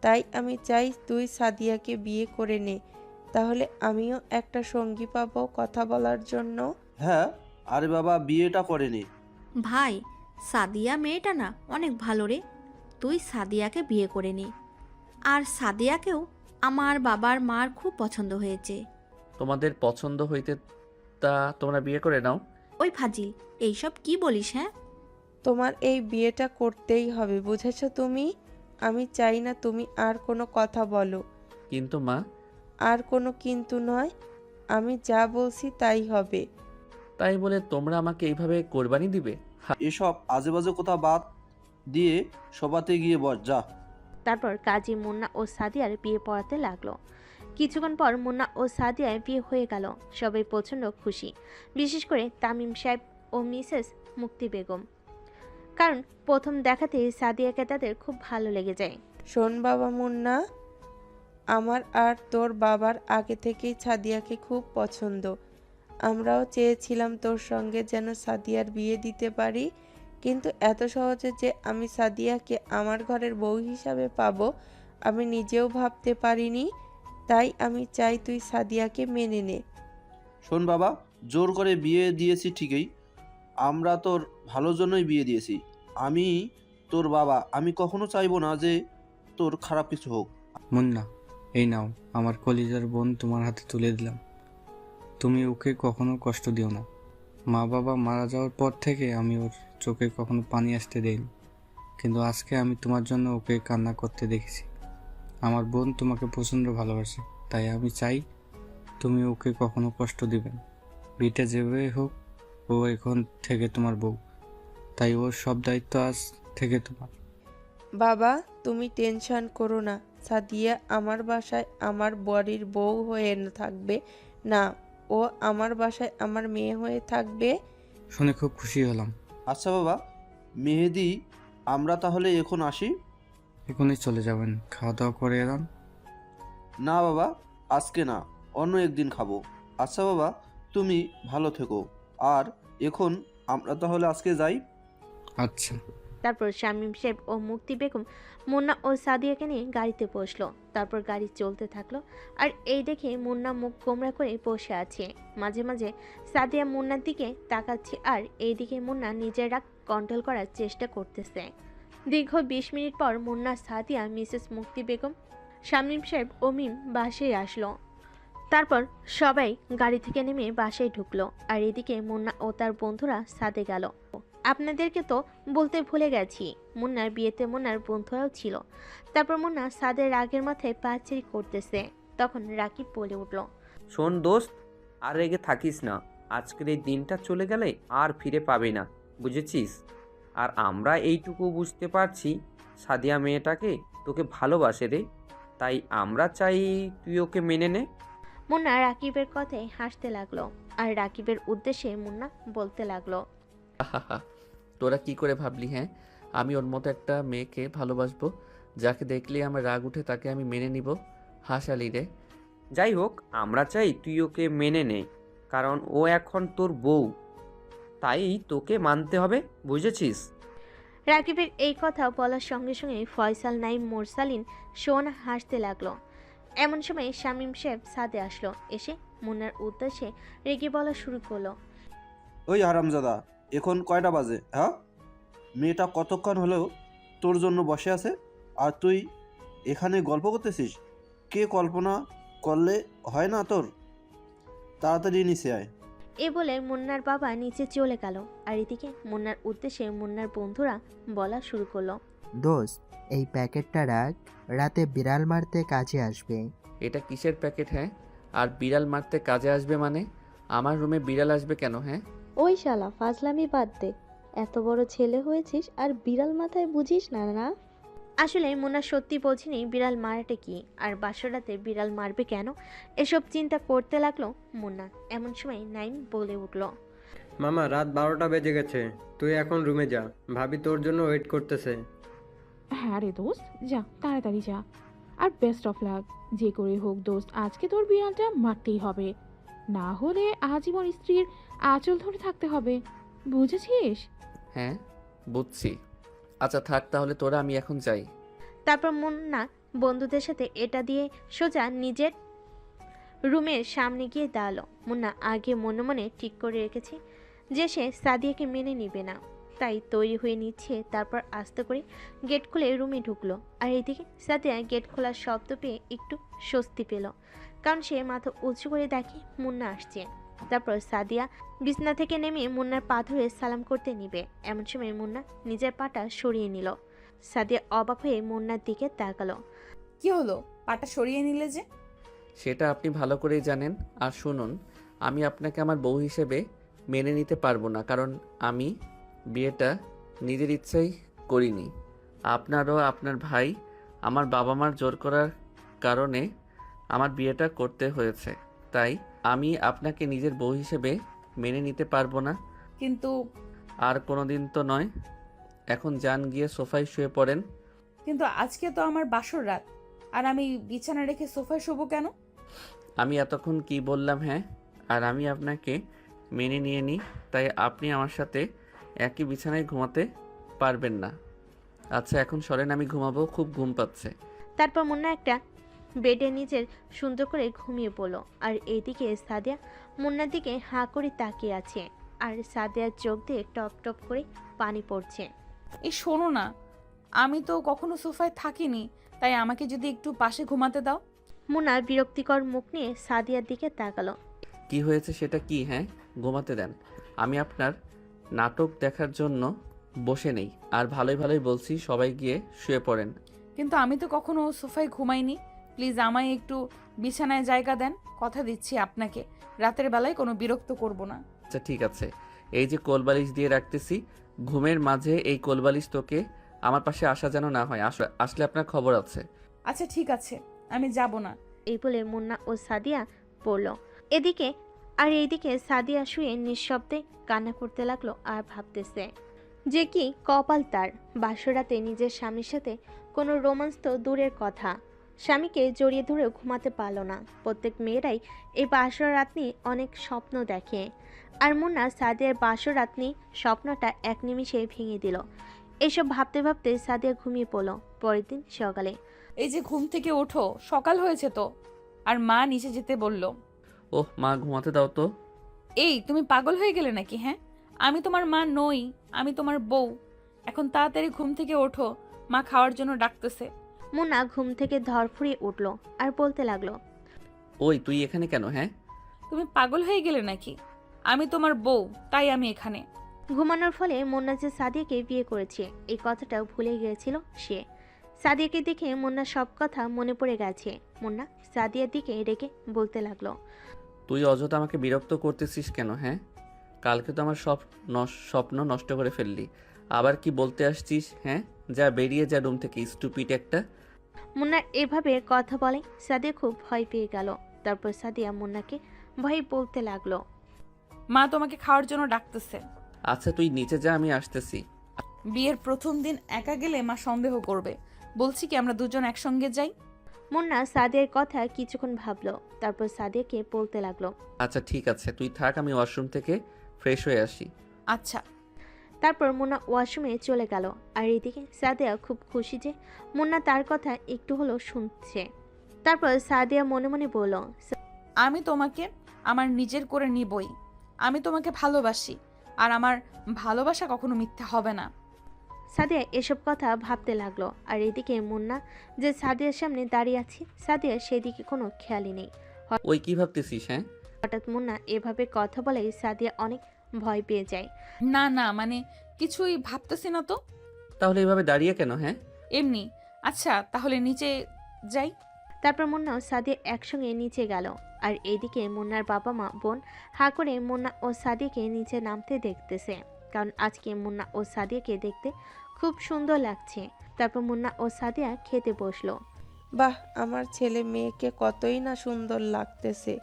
তাই আমি চাই তুই সাদিয়াকে বিয়ে করে নে, তাহলে আমিও একটা সঙ্গী পাবো কথা বলার জন্য। হ্যাঁ, আরে বাবা বিয়েটা করে নে। ভাই, সাদিয়া মেয়েটা না অনেক ভালো রে, তুই সাদিয়াকে বিয়ে করে নে। আর সাদিয়াকেও আমার বাবার মার খুব পছন্দ হয়েছে। তোমাদের পছন্দ হইতে তা তোমরা বিয়ে করে নাও। ওই ফাজিল, এইসব কি বলিস? হ্যাঁ তোমার এই বিয়েটা করতেই হবে, বুঝেছো তুমি? আমি চাই না তুমি আর কোনো কথা বলো। কিন্তু মা। আর কোনো কিন্তু নয়, আমি যা বলছি তাই হবে। তাই বলে তোমরা আমাকে এইভাবে কোরবানি দিবে? এসব আজেবাজে কথা বাদ দিয়ে সবাতে গিয়ে বস যা। তারপর কাজী মুন্না ও সাদিয়ার বিয়ে পড়াতে লাগলো। কিছুক্ষণ পর মুন্না ও সাদিয়ার বিয়ে হয়ে গেল। সবাই প্রচণ্ড খুশি, বিশেষ করে তামিম সাহেব ও মিসেস মুক্তি বেগম, কারণ প্রথম দেখাতেই সাদিয়াকে তাদের খুব ভালো লেগে যায়। শোন বাবা মুন্না, আমার আর তোর বাবার আগে থেকেই সাদিয়াকে খুব পছন্দ। আমরাও চেয়েছিলাম তোর সঙ্গে যেন সাদিয়ার বিয়ে দিতে পারি, কিন্তু এত সহজে যে আমি সাদিয়াকে আমার ঘরের বউ হিসাবে পাবো আমি নিজেও ভাবতে পারিনি। তাই আমি চাই তুই সাদিয়াকে মেনে নে। শোন বাবা, জোর করে বিয়ে দিয়েছি ঠিকই, আমরা তোর ভালোর জন্যই বিয়ে দিয়েছি। আমি তোর বাবা, আমি কখনো চাইবো না যে তোর খারাপ কিছু হোক। মুন্না, এই নাও আমার কলিজার বোন তোমার হাতে তুলে দিলাম। তুমি ওকে কখনো কষ্ট দিও না। মা বাবা মারা যাওয়ার পর থেকে আমি ওর চোখে কখনো পানি আসতে দেইনি, কিন্তু আজকে আমি তোমার জন্য ওকে কান্না করতে দেখেছি। আমার বোন তোমাকে প্রচণ্ড ভালোবাসে, তাই আমি চাই তুমি ওকে কখনো কষ্ট দিবে না। বিয়েটা যেভাবে হোক, ও এখন থেকে তোমার বউ, তাই ওর সব দায়িত্ব আজ থেকে তোমার। বাবা, তুমি টেনশন করো না। সাদিয়া আমার বাসায় আমার বাড়ির বউ হয়ে থাকবে না, ও আমার বাসায় আমার মেয়ে হয়ে থাকবে। শুনে খুব খুশি হলাম। আচ্ছা বাবা মেহেদি, আমরা তাহলে এখন আসি? এখনই চলে যাবেন? খাওয়া দাওয়া করে এলাম। না বাবা, আজকে না, অন্য একদিন খাবো। আচ্ছা বাবা, তুমি ভালো থেকো। আর এখন আমরা তাহলে আজকে যাই। আচ্ছা। তারপর শামীম সাহেব ও মুক্তি বেগম মুন্না ও সাদিয়াকে নিয়ে গাড়িতে বসলো। তারপর গাড়ি চলতে থাকলো, আর এই দেখে মুন্না মুখ গোমরা করে বসে আছে। মাঝে মাঝে সাদিয়া মুন্নার দিকে তাকাচ্ছে, আর এইদিকে মুন্না নিজের রাগ কন্ট্রোল করার চেষ্টা করতেছে। দীর্ঘ 20 মিনিট পর মুন্না, সাদিয়া, মিসেস মুক্তি বেগম, শামীম সাহেব ও মিম বাসায় আসলো। তারপর সবাই গাড়ি থেকে নেমে বাসায় ঢুকলো, আর এদিকে মুন্না ও তার বন্ধুরা সাদে গেল। আপনাদেরকে তো বলতে ভুলে গেছি, মুন্নার বিয়েতে মুন্নার বন্ধুরাও ছিল। তারপর মুন্না সাদের রাগের মাথায় পাচারি করতেছে, তখন রাকিব বলে উঠল, শোন দোস্ত, আর রেগে থাকিস না। আজকের এই দিনটা চলে গেলে আর ফিরে পাবি না, বুঝেছিস? আর আমরা এইটুকু বুঝতে পারছি, সাদিয়া মেয়েটাকে তোকে ভালোবাসে রে, তাই আমরা চাই তুই ওকে মেনে নে। মুন্না রাকিবের কথায় হাসতে লাগলো, আর রাকিবের উদ্দেশ্যে মুন্না বলতে লাগলো, আহাহা, তোরা কি করে ভাবলি হ্যাঁ আমি ওর মতো একটা মেয়েকে ভালোবাসবো, যাকে দেখলেই আমার রাগ উঠে তাকে আমি মেনে নিব? হাসালি রে। যাই হোক, আমরা চাই তুই ওকে মেনে নে, কারণ ও এখন তোর বউ, তাই তোকে মানতে হবে, বুঝেছিস? রাকিবের এই কথা বলার সঙ্গে সঙ্গে ফয়সাল, নাইম, মোরসালিন, সোহানা হাসতে লাগলো। এমন সময় শামীম সাহেব সাদে আসলো। এসে মুন্নার উদ্দেশ্যে রেগে বলা শুরু করলো, ওই হারামজাদা, এখন কয়টা বাজে? হ্যাঁ, মেয়েটা কতক্ষণ হলেও তোর জন্য বসে আছে, আর তুই এখানে গল্প করতেছিস? কে কল্পনা করলে হয় না তোর? তাড়াতাড়ি নিচে আয়। এ বলে মুন্নার বাবা নিচে চলে গেল, আর এদিকে মুন্নার উদ্দেশ্যে মুন্নার বন্ধুরা বলা শুরু করলো, দোস্ত, এই প্যাকেটটা রাখ, রাতে বিড়াল মারতে কাজে আসবে। এটা কিসের প্যাকেট হ্যাঁ? আর বিড়াল মারতে কাজে আসবে মানে? আমার রুমে বিড়াল আসবে কেন হ্যাঁ? ওই শালা ফাজলামি বাদ দে, এত বড় ছেলে হয়েছিস আর বিড়াল মাথায় বুঝিস না না? আসলে মুন্না সত্যি বোঝেনি বিড়াল মারাটা কি, আর বাসরাতে বিড়াল মারবে কেন, এসব চিন্তা করতে লাগলো মুন্না। এমন সময় নাইম বলে উঠলো, মামা, রাত 12টা বেজে গেছে, তুই এখন রুমে যা, ভাবি তোর জন্য ওয়েট করতেছে। হ্যাঁ রে দোস্ত, যা তাড়াতাড়ি যা। আর বেস্ট অফ লাক, যে করে হোক দোস্ত, আজকে তোর বিড়ালটা মারতেই হবে, না হলে আজীবন স্ত্রীর আঁচল ধরে থাকতে হবে, বুঝেছিস? হ্যাঁ বুঝছি। আচ্ছা থাক তাহলে তোরা, আমি এখন যাই। তারপর মুন্না বন্ধুদের সাথে এটা দিয়ে সোজা নিজের রুমের সামনে গিয়ে দাঁড়ালো। মুন্না আগে মনে মনে ঠিক করে রেখেছে যে সে সাদিয়াকে মেনে নিবে না, তাই তৈরি হয়ে নিচ্ছে। তারপর আস্তে করে গেট খুলে রুমে ঢুকলো, আর এইদিকে সাদিয়া গেট খোলার শব্দ পেয়ে একটু স্বস্তি পেল, কারণ সে মাথা উঁচু করে দেখে মুন্না আসছে। তারপর সাদিয়া বিছনা থেকে নেমে মুন্নার পা ধরে সালাম করতে নিবে, এমন সময় মুন্না নিজের পাটা সরিয়ে নিল। সাদিয়া অবাক হয়ে মুন্নার দিকে তাকালো। কি হলো, পাটা সরিয়ে নিলে যে? সেটা আপনি ভালো করেই জানেন। আর শুনুন, আমি আপনাকে আমার বউ হিসেবে মেনে নিতে পারবো না, কারণ আমি বিয়েটা নিজের ইচ্ছাই করিনি। আপনারও আপনার ভাই আমার বাবা মার জোর করার কারণে আমার বিয়েটা করতে হয়েছে, তাই আমি আপনাকে নিজের বউ হিসেবে মেনে নিতে পারবো না। কিন্তু আর কোনোদিন তো নয়। এখন যান, গিয়ে সোফায় শুয়ে পড়েন। কিন্তু আজকে তো আমার বাসর রাত, আর আমি বিছানা রেখে সোফায় শোবো কেন? আমি এতক্ষণ কি বললাম? হ্যাঁ, আর আমি আপনাকে মেনে নিয়ে নিই, তাই আপনি আমার সাথে একই বিছানায় ঘুমাতে পারবেন না। আচ্ছা এখন সরেন, আমি ঘুমাবো, খুব ঘুম পাচ্ছে। তারপর মুন্না একটা বেডে নিজের সুন্দর করে ঘুমিয়ে পড়ল। আর এইদিকে সাদিয়া মুন্নার দিকে হাঁ করে তাকিয়ে আছে, আর সাদিয়ার চোখ দিয়ে টপ টপ করে পানি পড়ছে। এই শোনো না, আমি তো কখনো সোফায় থাকিনি, তাই আমাকে যদি একটু পাশে ঘুমাতে দাও। মুন্না বিরক্তিকর মুখ নিয়ে সাদিয়ার দিকে তাকালো। কি হয়েছে সেটা কি? হ্যাঁ, ঘুমাতে দেন। আমি আপনার নাটক দেখার জন্য বসে নেই। আর ভালোই ভালোই বলছি, সবাই গিয়ে শুয়ে পড়েন। কিন্তু আমি তো কখনো সোফায় ঘুমাইনি, প্লিজ আমায় একটু বিছানায় জায়গা দেন। কথা দিচ্ছি আপনাকে, রাতের বেলায় কোনো বিরক্ত করব না। আচ্ছা ঠিক আছে, এই যে কোলবালিশ দিয়ে রাখতেছি, ঘুমের মাঝে এই কোলবালিশ তোকে আমার পাশে আসা যেন না হয়। আসলে আপনার খবর আছে। আচ্ছা ঠিক আছে, আমি যাব না। এই বলে মুন্না ও সাদিয়া পড়ল এইদিকে সাদিয়া শুয়ে নিঃশব্দে কান্না করতে লাগলো আর ভাবতেছে যে কি কপাল তার, বাসরাতে নিজের স্বামীর সাথে কোনো রোমান্স তো দূরের কথা, স্বামীকে জড়িয়ে ধরে ঘুমাতে পারল না। প্রত্যেক মেয়েরাই এই বাসর রাত নিয়ে অনেক স্বপ্ন দেখে, আর মুন্না সাদিয়ার বাসর রাত নিয়ে স্বপ্নটা এক নিমিষে ভেঙে দিল। এসব ভাবতে ভাবতে সাদিয়া ঘুমিয়ে পড়ল। পরের দিন সকালে, এই যে ঘুম থেকে ওঠো, সকাল হয়েছে তো। আর মা নিচে যেতে বলল। ওহ মা, ঘুমাতে দাও তো। এই তুমি পাগল হয়ে গেলে নাকি? হ্যাঁ, আমি তোমার মা নই, আমি তোমার বউ। এখন তাড়াতাড়ি ঘুম থেকে ওঠো, মা খাওয়ার জন্য ডাকতেছে। মুন্না ঘুম থেকে ধরফড়িয়ে উঠল আর বলতে লাগলো, ওই তুই এখানে কেন? হ্যাঁ, তুমি পাগল হয়ে গেলে নাকি? আমি তোমার বউ, তাই আমি এখানে। ঘুমানোর ফলে মুন্না যে সাদিয়াকে বিয়ে করেছে এই কথাটাও ভুলে গিয়েছিল সে। সাদিয়াকে দেখে মুন্না সব কথা মনে পড়ে গেছে। মুন্না সাদিয়ার দিকে রেখে বলতে লাগলো, তুই অযথা আমাকে বিরক্ত করতেছিস কেন? হ্যাঁ, কালকে তো আমার সব স্বপ্ন নষ্ট করে ফেললি, আবার কি বলতে আসছিস? হ্যাঁ, যা বেরিয়ে যা রুম থেকে, স্টুপিড একটা। মুন্না এভাবে কথা বলে সাদিয়া খুব ভয় পেয়ে গেল। তারপর সাদিয়া মুন্নাকে ভয় বলতে লাগলো, মা তোমাকে খাওয়ার জন্য ডাকতেছে। আচ্ছা তুই নিচে যা, আমি আসতেছি। বিয়ের প্রথম দিন একা গেলে মা সন্দেহ করবে, বলছি কি আমরা দুজন একসঙ্গে যাই। মুন্না সাদিয়ার কথা কিছুক্ষণ ভাবলো, তারপর সাদিয়াকে বলতে লাগলো, আচ্ছা ঠিক আছে, তুই থাক, আমি ওয়াশরুম থেকে ফ্রেশ হয়ে আসি। আচ্ছা। তারপর মুন্না ওয়াশরুমে চলে গেল। আর এদিকে সাদিয়া খুব খুশি যে মুন্না তার কথা একটু হলেও শুনছে। তারপর সাদিয়া মনে মনে বলল, আমি তোমাকে আমার নিজের করে নিবই। আমি তোমাকে ভালোবাসি, আর আমার ভালোবাসা কখনো মিথ্যা হবে না। সাদিয়া এসব কথা ভাবতে লাগলো। আর এদিকে মুন্না যে সাদিয়ার সামনে দাঁড়িয়ে আছে, সাদিয়া সেদিকে কোনো খেয়ালই নেই। ওই কি ভাবতেছিস? হ্যাঁ, হঠাৎ মুন্না এভাবে কথা বলে সাদিয়া অনেক ভয় পেয়ে যায়। না না, মানে কিছুই ভাবতেছি না তো। তাহলে এভাবে দাঁড়িয়ে কেন? হ্যাঁ, এমনি। আচ্ছা তাহলে নিচে যাই। তারপর মুন্না ও সাদিয়া একসঙ্গে নিচে গেল। আর এইদিকে মুন্নার বাবা মা বোন হা করে মুন্না ও সাদিয়াকে নিচে নামতে দেখতেছে, কারণ আজকে মুন্না ও সাদিয়াকে দেখতে খুব সুন্দর লাগছে। তারপর মুন্না ও সাদিয়া খেতে বসলো। বাহ, আমার ছেলে মেয়েকে কতই না সুন্দর লাগতেছে।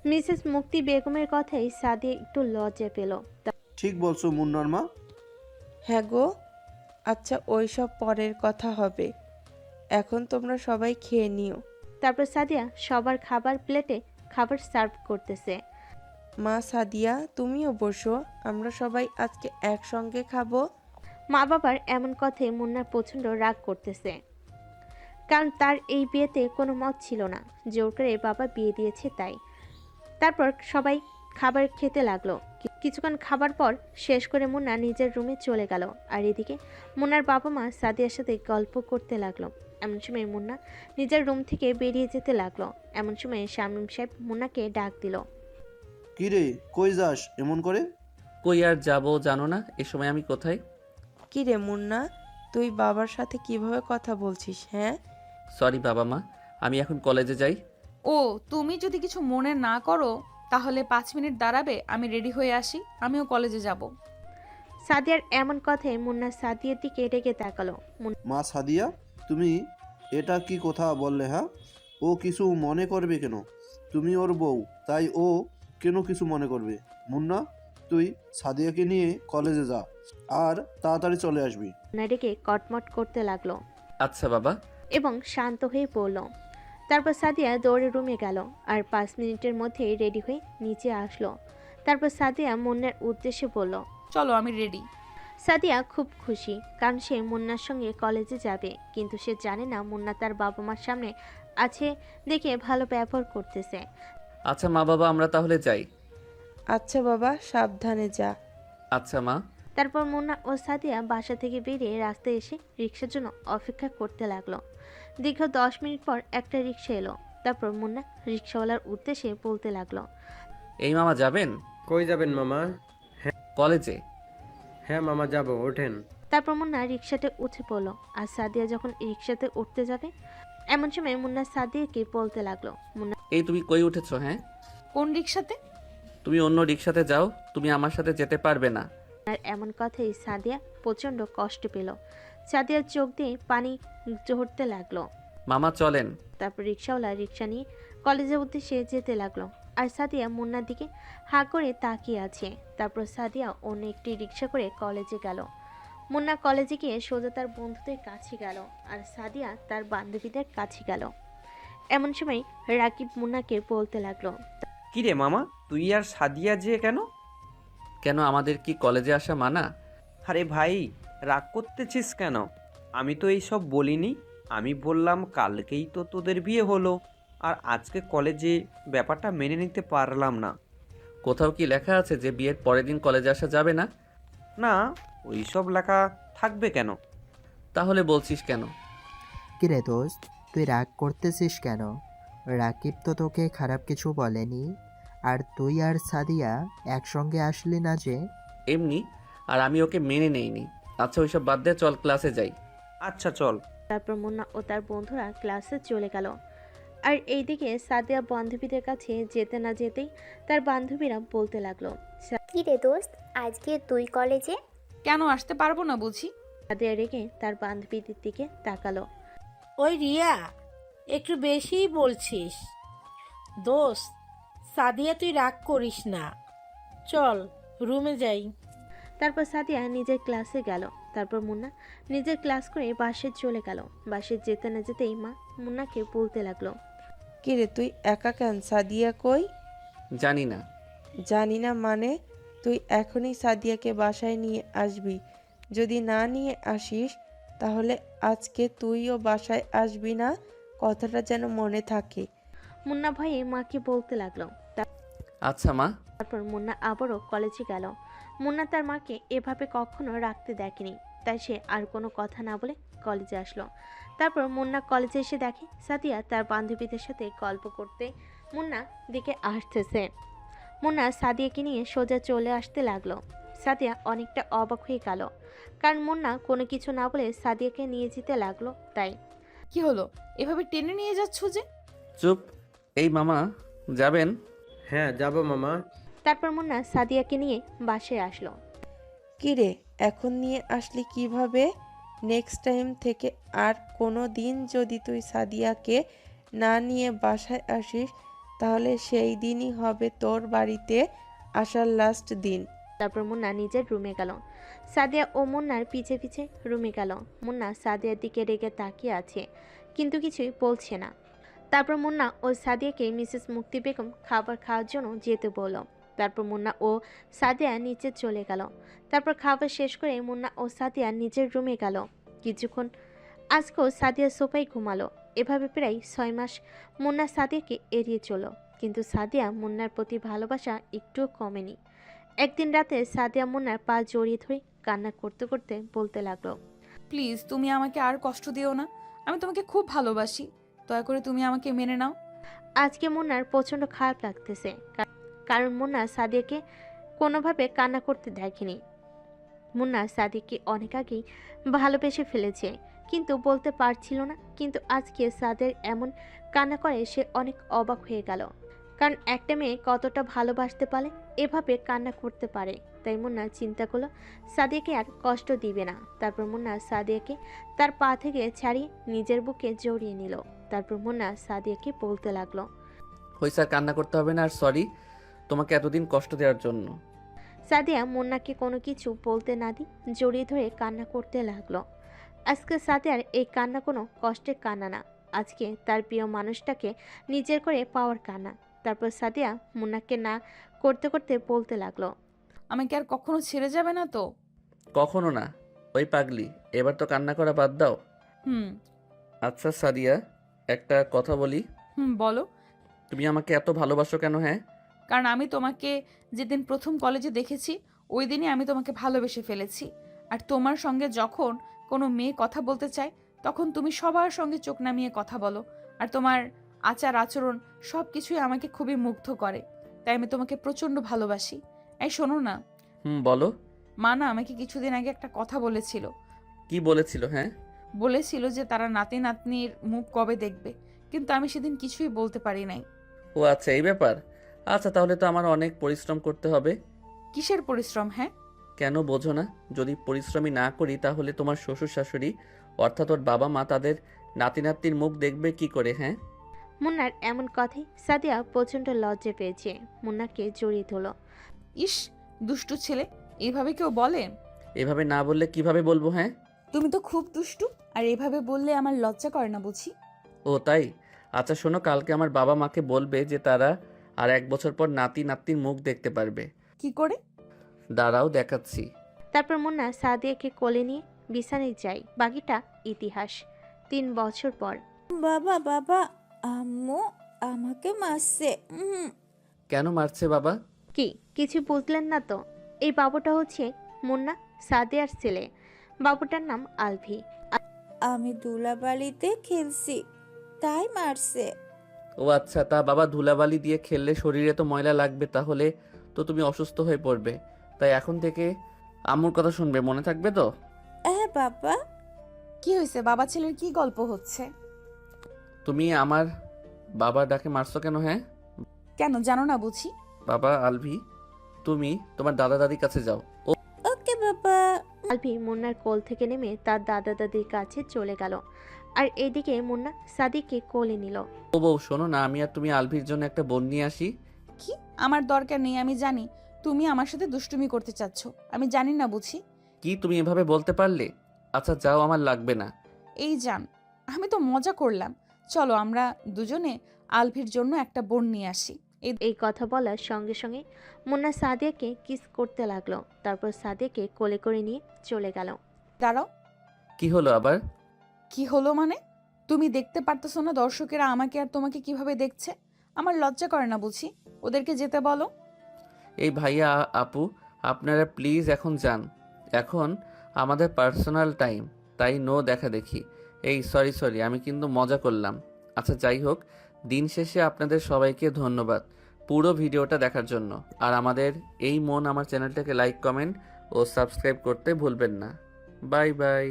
মিসেস মুক্তি বেগমের কথাই সাদিয়া একটু লজ্জা পেল। ঠিক বলছো মুন্নার মা। হ্যাঁ গো, আচ্ছা ওইসব পরের কথা হবে, এখন তোমরা সবাই খেয়ে নিও। তারপর সাদিয়া সবার খাবার প্লেটে খাবার সার্ভ করতেছে। মা সাদিয়া, তুমিও বসো, আমরা সবাই আজকে একসঙ্গে খাবো। মা বাবার এমন কথায় মুন্নার প্রচণ্ড রাগ করতেছে, কারণ তার এই বিয়েতে কোনো মত ছিল না, জোর করে বাবা বিয়ে দিয়েছে তাই। তারপর সবাই খাবার খেতে লাগলো। কিছুক্ষণ খাবার পর শেষ করে মুন্না নিজের রুমে চলে গেল। আর এদিকে মুন্নার বাবা মা সাদিয়ার সাথে গল্প করতে লাগলো। এমন সময় মুন্না নিজের রুম থেকে বেরিয়ে যেতে লাগলো। এমন সময় শামীম সাহেব মুন্নাকে ডাক দিল। কি রে, কই যাস এমন করে? কই আর যাবো জানো না, এ সময় আমি কোথায়? কি রে মুন্না, তুই বাবার সাথে কিভাবে কথা বলছিস? হ্যাঁ, সরি বাবা মা, আমি এখন কলেজে যাই। ও, তুমি যদি কিছু মনে না করো তাহলে 5 মিনিট দাঁড়াবে, আমি রেডি হয়ে আসি, আমিও কলেজে যাব। সাদিয়ার এমন কথায় মুন্না সাদিয়ার দিকে রেগে তাকালো। মা সাদিয়া, তুমি এটা কি কথা বললে? হ্যাঁ, ও ও কিছু মনে করবে কেন? তুমি ওর বউ, তাই ও কেন কিছু মনে করবে? মুন্না, তুই সাদিয়াকে নিয়ে কলেজে যা আর তাড়াতাড়ি চলে আসবি। মুন্না ডেকে কটমট করতে লাগলো আচ্ছা বাবা। এবং শান্ত হয়ে পড়ল। তারপর সাদিয়া দৌড়ে রুমে গেল আর 5 মিনিটের মধ্যেই রেডি হয়ে নিচে আসলো। তারপর সাদিয়া মুন্নার উদ্দেশ্যে বলল, চলো আমি রেডি। সাদিয়া খুব খুশি, কারণ সে মুন্নার সঙ্গে কলেজে যাবে, কিন্তু সে জানে না মুন্না তার বাবা মার সামনে আছে দেখে ভালো ব্যবহার করতেছে। আচ্ছা মা বাবা, আমরা তাহলে যাই। আচ্ছা বাবা, সাবধানে যা। আচ্ছা মা। তারপর মুন্না ও সাদিয়া বাসা থেকে বেরিয়ে রাস্তায় এসে রিক্সার জন্য অপেক্ষা করতে লাগলো। দীর্ঘ 10 মিনিট পর একটা রিক্সা এলো। তারপর মুন্না রিক্সাওয়ালার উদ্দেশ্যে বলতে লাগলো, এই মামা যাবেন? কই যাবেন মামা? কলেজে। হ্যাঁ মামা, যাব, ওঠেন। তারপর মুন্না রিক্সাতে উঠে পড়লো। আর সাদিয়া যখন রিক্সাতে উঠতে যাবে, এমন সময় মুন্না সাদিয়াকে বলতে লাগলো, মুন্না এই তুমি কই উঠেছো? হ্যাঁ, কোন রিক্সাতে? তুমি অন্য রিক্সাতে যাও, তুমি আমার সাথে যেতে পারবে না। আর এমন কথাই সাদিয়া প্রচন্ড কষ্ট পেল। সাদিয়ার চোখ দিয়ে পানি ঝরতে লাগলো। মামা চলেন। তারপর রিক্সাওয়ালা রিক্সা নিয়ে কলেজের উদ্দেশ্যে যেতে লাগলো। আর সাদিয়া মুন্নার দিকে হা করে তাকিয়ে আছে। তারপর সাদিয়া অন্য একটি রিক্সা করে কলেজে গেল। মুন্না কলেজে গিয়ে সোজা তার বন্ধুদের কাছে গেল, আর সাদিয়া তার বান্ধবীদের কাছে গেল। এমন সময় রাকিব মুন্নাকে বলতে লাগলো, কিরে মামা, তুই আর সাদিয়া যে কেন? কেন, আমাদের কি কলেজে আসা মানা? আরে ভাই, রাগ করতেছিস কেন? আমি তো এইসব বলিনি। আমি বললাম কালকেই তো তোদের বিয়ে হলো, আর আজকে কলেজে, ব্যাপারটা মেনে নিতে পারলাম না। কোথাও কি লেখা আছে যে বিয়ের পরের দিন কলেজে আসা যাবে না? না, ওইসব লেখা থাকবে কেন? তাহলে বলছিস কেন? কিরে দোস্ত, তুই রাগ করতেছিস কেন? রাকিব তো তোকে খারাপ কিছু বলেনি, আর তুই আর সাদিয়া একসঙ্গে আসলি না যে? এমনি, আর আমি ওকে মেনে নেইনি। আচ্ছা ওইসব বাদ দে, চল ক্লাসে যাই। আচ্ছা চল। তারপর মুন্না ও তার বন্ধুরা ক্লাসে চলে গেল। আর এইদিকে সাদিয়া বান্ধবীদের কাছে যেতে না যেতেই তার বান্ধবীরা বলতে লাগলো, কি রে দোস্ত, আজকে তুই কলেজে কেন আসতে পারবো না বুঝি? সাদিয়া রেগে তার বান্ধবীদের দিকে তাকালো। ওই রিয়া, একটু বেশিই বলছিস। দোস্ত, সাদিয়া তুই রাগ করিস না, চল রুমে যাই। তারপর সাদিয়া নিজের ক্লাসে গেল। তারপর মুন্না নিজের ক্লাস করে বাসে চলে গেল। বাসে যেতে না যেতেই মা মুন্নাকে বলতে লাগলো, কিরে তুই একা কেন? সাদিয়া কই? জানি না। জানি না মানে? তুই এখনই সাদিয়াকে বাসায় নিয়ে আসবি। যদি না নিয়ে আসিস তাহলে আজকে তুইও বাসায় আসবি না, কথাটা যেন মনে থাকে। মুন্না ভয়ে মাকে বলতে লাগলো। আচ্ছা মা। তারপর মুন্না আবারও কলেজে গেল। মুন্না তার মাকে এভাবে কখনো রাখতে দেখেনি, তাই সে আর কোনো কথা না বলে কলেজে আসলো। তারপর মুন্না কলেজে এসে দেখে সাদিয়া তার বান্ধবীদের সাথে গল্প করতে মুন্না দিকে আসতেছে। মুন্না সাদিয়াকে নিয়ে সোজা চলে আসতে লাগলো। সাদিয়া অনেকটা অবাক হয়ে গেল, কারণ মুন্না কোনো কিছু না বলে সাদিয়াকে নিয়ে যেতে লাগলো। তাই কি হলো, এভাবে টেনে নিয়ে যাচ্ছ যে? চুপ। এই মামা যাবেন? হ্যাঁ যাব মামা। তারপর মুন্না সাদিয়াকে নিয়ে বাসায় আসলো। কিরে, এখন নিয়ে আসলি কিভাবে? নেক্সট টাইম থেকে আর কোনো দিন যদি তুই সাদিয়াকে না নিয়ে বাসায় আসিস তাহলে সেই দিনই হবে তোর বাড়িতে আসার লাস্ট দিন। তারপর মুন্না নিজের রুমে গেল। সাদিয়া ও মুন্নার পিছে পিছে রুমে গেল। মুন্না সাদিয়ার দিকে রেগে তাকিয়ে আছে, কিন্তু কিছুই বলছে না। তারপর মুন্না ও সাদিয়াকে মিসেস মুক্তি বেগম খাবার খাওয়ার জন্য যেতে বলল। তারপর মুন্না ও সাদিয়া নিচে চলে গেল। তারপর খাবার শেষ করে মুন্না ও সাদিয়া নিজের রুমে গেল। কিছুক্ষণ আজকেও সাদিয়া সোফায় ঘুমালো। এভাবে প্রায় 6 মাস মুন্না সাদিয়াকে এড়িয়ে চলো, কিন্তু সাদিয়া মুন্নার প্রতি ভালোবাসা একটুও কমেনি। একদিন রাতে সাদিয়া মুন্নার পা জড়িয়ে ধরে কান্না করতে করতে বলতে লাগলো, প্লিজ তুমি আমাকে আর কষ্ট দিও না, আমি তোমাকে খুব ভালোবাসি, দয়া করে তুমি আমাকে মেনে নাও। আজকে মুন্নার প্রচণ্ড খারাপ লাগতেছে, কারণ মুন্না সাদিয়াকে কোনোভাবে কান্না করতে দেখেনি। মুন্না সাদিয়াকে অনেক আগেই ভালোবেসে ফেলেছে, কিন্তু বলতে পারছিল না। কিন্তু আজকে সাদিয়ার এমন কান্না করে সে অনেক অবাক হয়ে গেল, কারণ একটা মেয়ে কতটা ভালোবাসতে পারে এভাবে কান্না করতে পারে। তাই মুন্না চিন্তা করলো সাদিয়াকে আর কষ্ট দিবে না। তারপর মুন্না সাদিয়াকে তার পা থেকে ছাড়িয়ে নিজের বুকে জড়িয়ে নিল। তারপর মুন্না সাদিয়াকে বলতে লাগলো। হইছে, আর কান্না করতে হবে না, আর সরি তোমাকে এতদিন কষ্ট দেওয়ার জন্য। সাদিয়া মুন্নাকে কোনো কিছু বলতে না দি জড়িয়ে ধরে কান্না করতে লাগলো। আজকে সাদিয়ার এই কান্না কোনো কষ্টের কান্না না, আজকে তার প্রিয় মানুষটাকে নিজের করে পাওয়ার কান্না। তারপর সাদিয়া মুন্নাকে না করতে করতে বলতে লাগলো। আমাকে আর কখনো ছেড়ে যাবে না তো? কখনো না। ওই পাগলি, এবার তো কান্না করা বাদ দাও। হুম। আচ্ছা সাদিয়া, একটা কথা বলি। বলো। তুমি আমাকে এত ভালোবাসো কেন? হ্যাঁ, কারণ আমি তোমাকে যেদিন প্রথম কলেজে দেখেছি ওই দিনই আমি তোমাকে ভালোবেসে ফেলেছি। আর তোমার সঙ্গে যখন কোনো মেয়ে কথা বলতে চায় তখন তুমি সবার সঙ্গে চোখ নামিয়ে কথা বলো, আর তোমার আচার আচরণ সব কিছুই আমাকে খুবই মুগ্ধ করে। তাই আমি তোমাকে প্রচণ্ড ভালোবাসি। এই শোনো না, বলো। মা না আমাকে কিছুদিন আগে একটা কথা বলেছিল। কি বলেছিল? হ্যাঁ, বলেছিল যে তারা নাতি নাতনির মুখ কবে দেখবে, কিন্তু আমি সেদিন কিছুই বলতে পারি নাই। ও আচ্ছা, এই ব্যাপার। আচ্ছা, তাহলে তো আমার অনেক পরিশ্রম করতে হবে। কিসের পরিশ্রম? হ্যাঁ, কেন বোঝো না? যদি পরিশ্রমই না করি তাহলে তোমার শ্বশুর শাশুড়ি অর্থাৎ ওর বাবা মা তাদের নাতি নাতনির মুখ দেখবে কি করে? হ্যাঁ। মুন্নার এমন কথাই সাদিয়া প্রচণ্ড লজ্জা পেয়েছে, মুন্নাকে জড়িয়ে ধরল। ইস, দুষ্টু ছেলে, এইভাবে কেউ বলে? এভাবে না বললে কিভাবে বলবো? হ্যাঁ, তুমি তো খুব দুষ্টু, আর এভাবে বললে আমার লজ্জা করে না বুঝি? ও তাই? আচ্ছা শোনো, কালকে আমার বাবা মাকে বলবে যে তারা আর 1 বছর পর নাতি নাতনির মুখ দেখতে পারবে। কি করে? দাঁড়াও দেখাচ্ছি। তারপর মুন্না সাদিয়াকে কোলে নিয়ে বিছানায় যায়। বাকিটা ইতিহাস। 3 বছর পর। বাবা বাবা, আম্মু আমাকে মারছে। কেন মারছে বাবা? কি কিছু বুঝলেন না তো? এই বাবুটা হচ্ছে মুন্না সাদিয়ার ছেলে। বাবুটার নাম আলভি। আমি ধুলাবালিতে খেলছি তাই মারছে। ও আচ্ছা, তা বাবা ধুলাবালি দিয়ে খেললে শরীরে তো ময়লা লাগবে, তাহলে তো তুমি অসুস্থ হয়ে পড়বে। তাই এখন থেকে আম্মুর কথা শুনবে, মনে থাকবে তো? হ্যাঁ বাবা। কি হয়েছে? বাবা ছেলের কি গল্প হচ্ছে? তুমি আমার বাবা ডাকে মারছো কেন? হ্যাঁ, কেন জানো না বুঝি? বাবা আলভি, তুমি তোমার দাদা দাদির কাছে যাও। ও ওকে বাবা। আলভি মুন্নার কোল থেকে নেমে তার দাদা দাদির কাছে চলে গেল, আর এদিকে মুন্না সাদিকে কোলে নিল। ও বউ, শোনো না, আমি আর তুমি আলভির জন্য একটা বোন নিয়ে আসি। কি? আমার দরকার নেই, আমি জানি তুমি আমার সাথে দুষ্টুমি করতে চাচ্ছ। আমি জানি না বুঝি? কি তুমি এভাবে বলতে পারলে? আচ্ছা যাও, আমার লাগবে না। এই জান, আমি তো মজা করলাম। চলো আমরা দুজনে আলভির জন্য একটা বোন নিয়ে আসি। এই কথা বলার সঙ্গে সঙ্গে মুন্না সাদিয়াকে কিস করতে লাগলো। তারপর সাদিয়াকে কোলে করে নিয়ে চলে গেল। দাঁড়াও। কি হলো আবার? কি হলো মানে? তুমি দেখতে পারতেছো না দর্শকেরা আমাকে আর তোমাকে কিভাবে দেখছে? আমার লজ্জা করে না বুঝি? ওদেরকে যেতে বলো। এই ভাইয়া আপু, আপনারা প্লিজ এখন যান। এখন আমাদের পার্সোনাল টাইম, তাই নো দেখা দেখি। এই সরি, আমি কিন্তু মজা করলাম। আচ্ছা যাই হোক, দিন শেষে আপনাদের সবাইকে ধন্যবাদ পুরো ভিডিওটা দেখার জন্য। আর আমাদের এই মন আমার চ্যানেলটাকে লাইক, কমেন্ট ও সাবস্ক্রাইব করতে ভুলবেন না। Bye bye.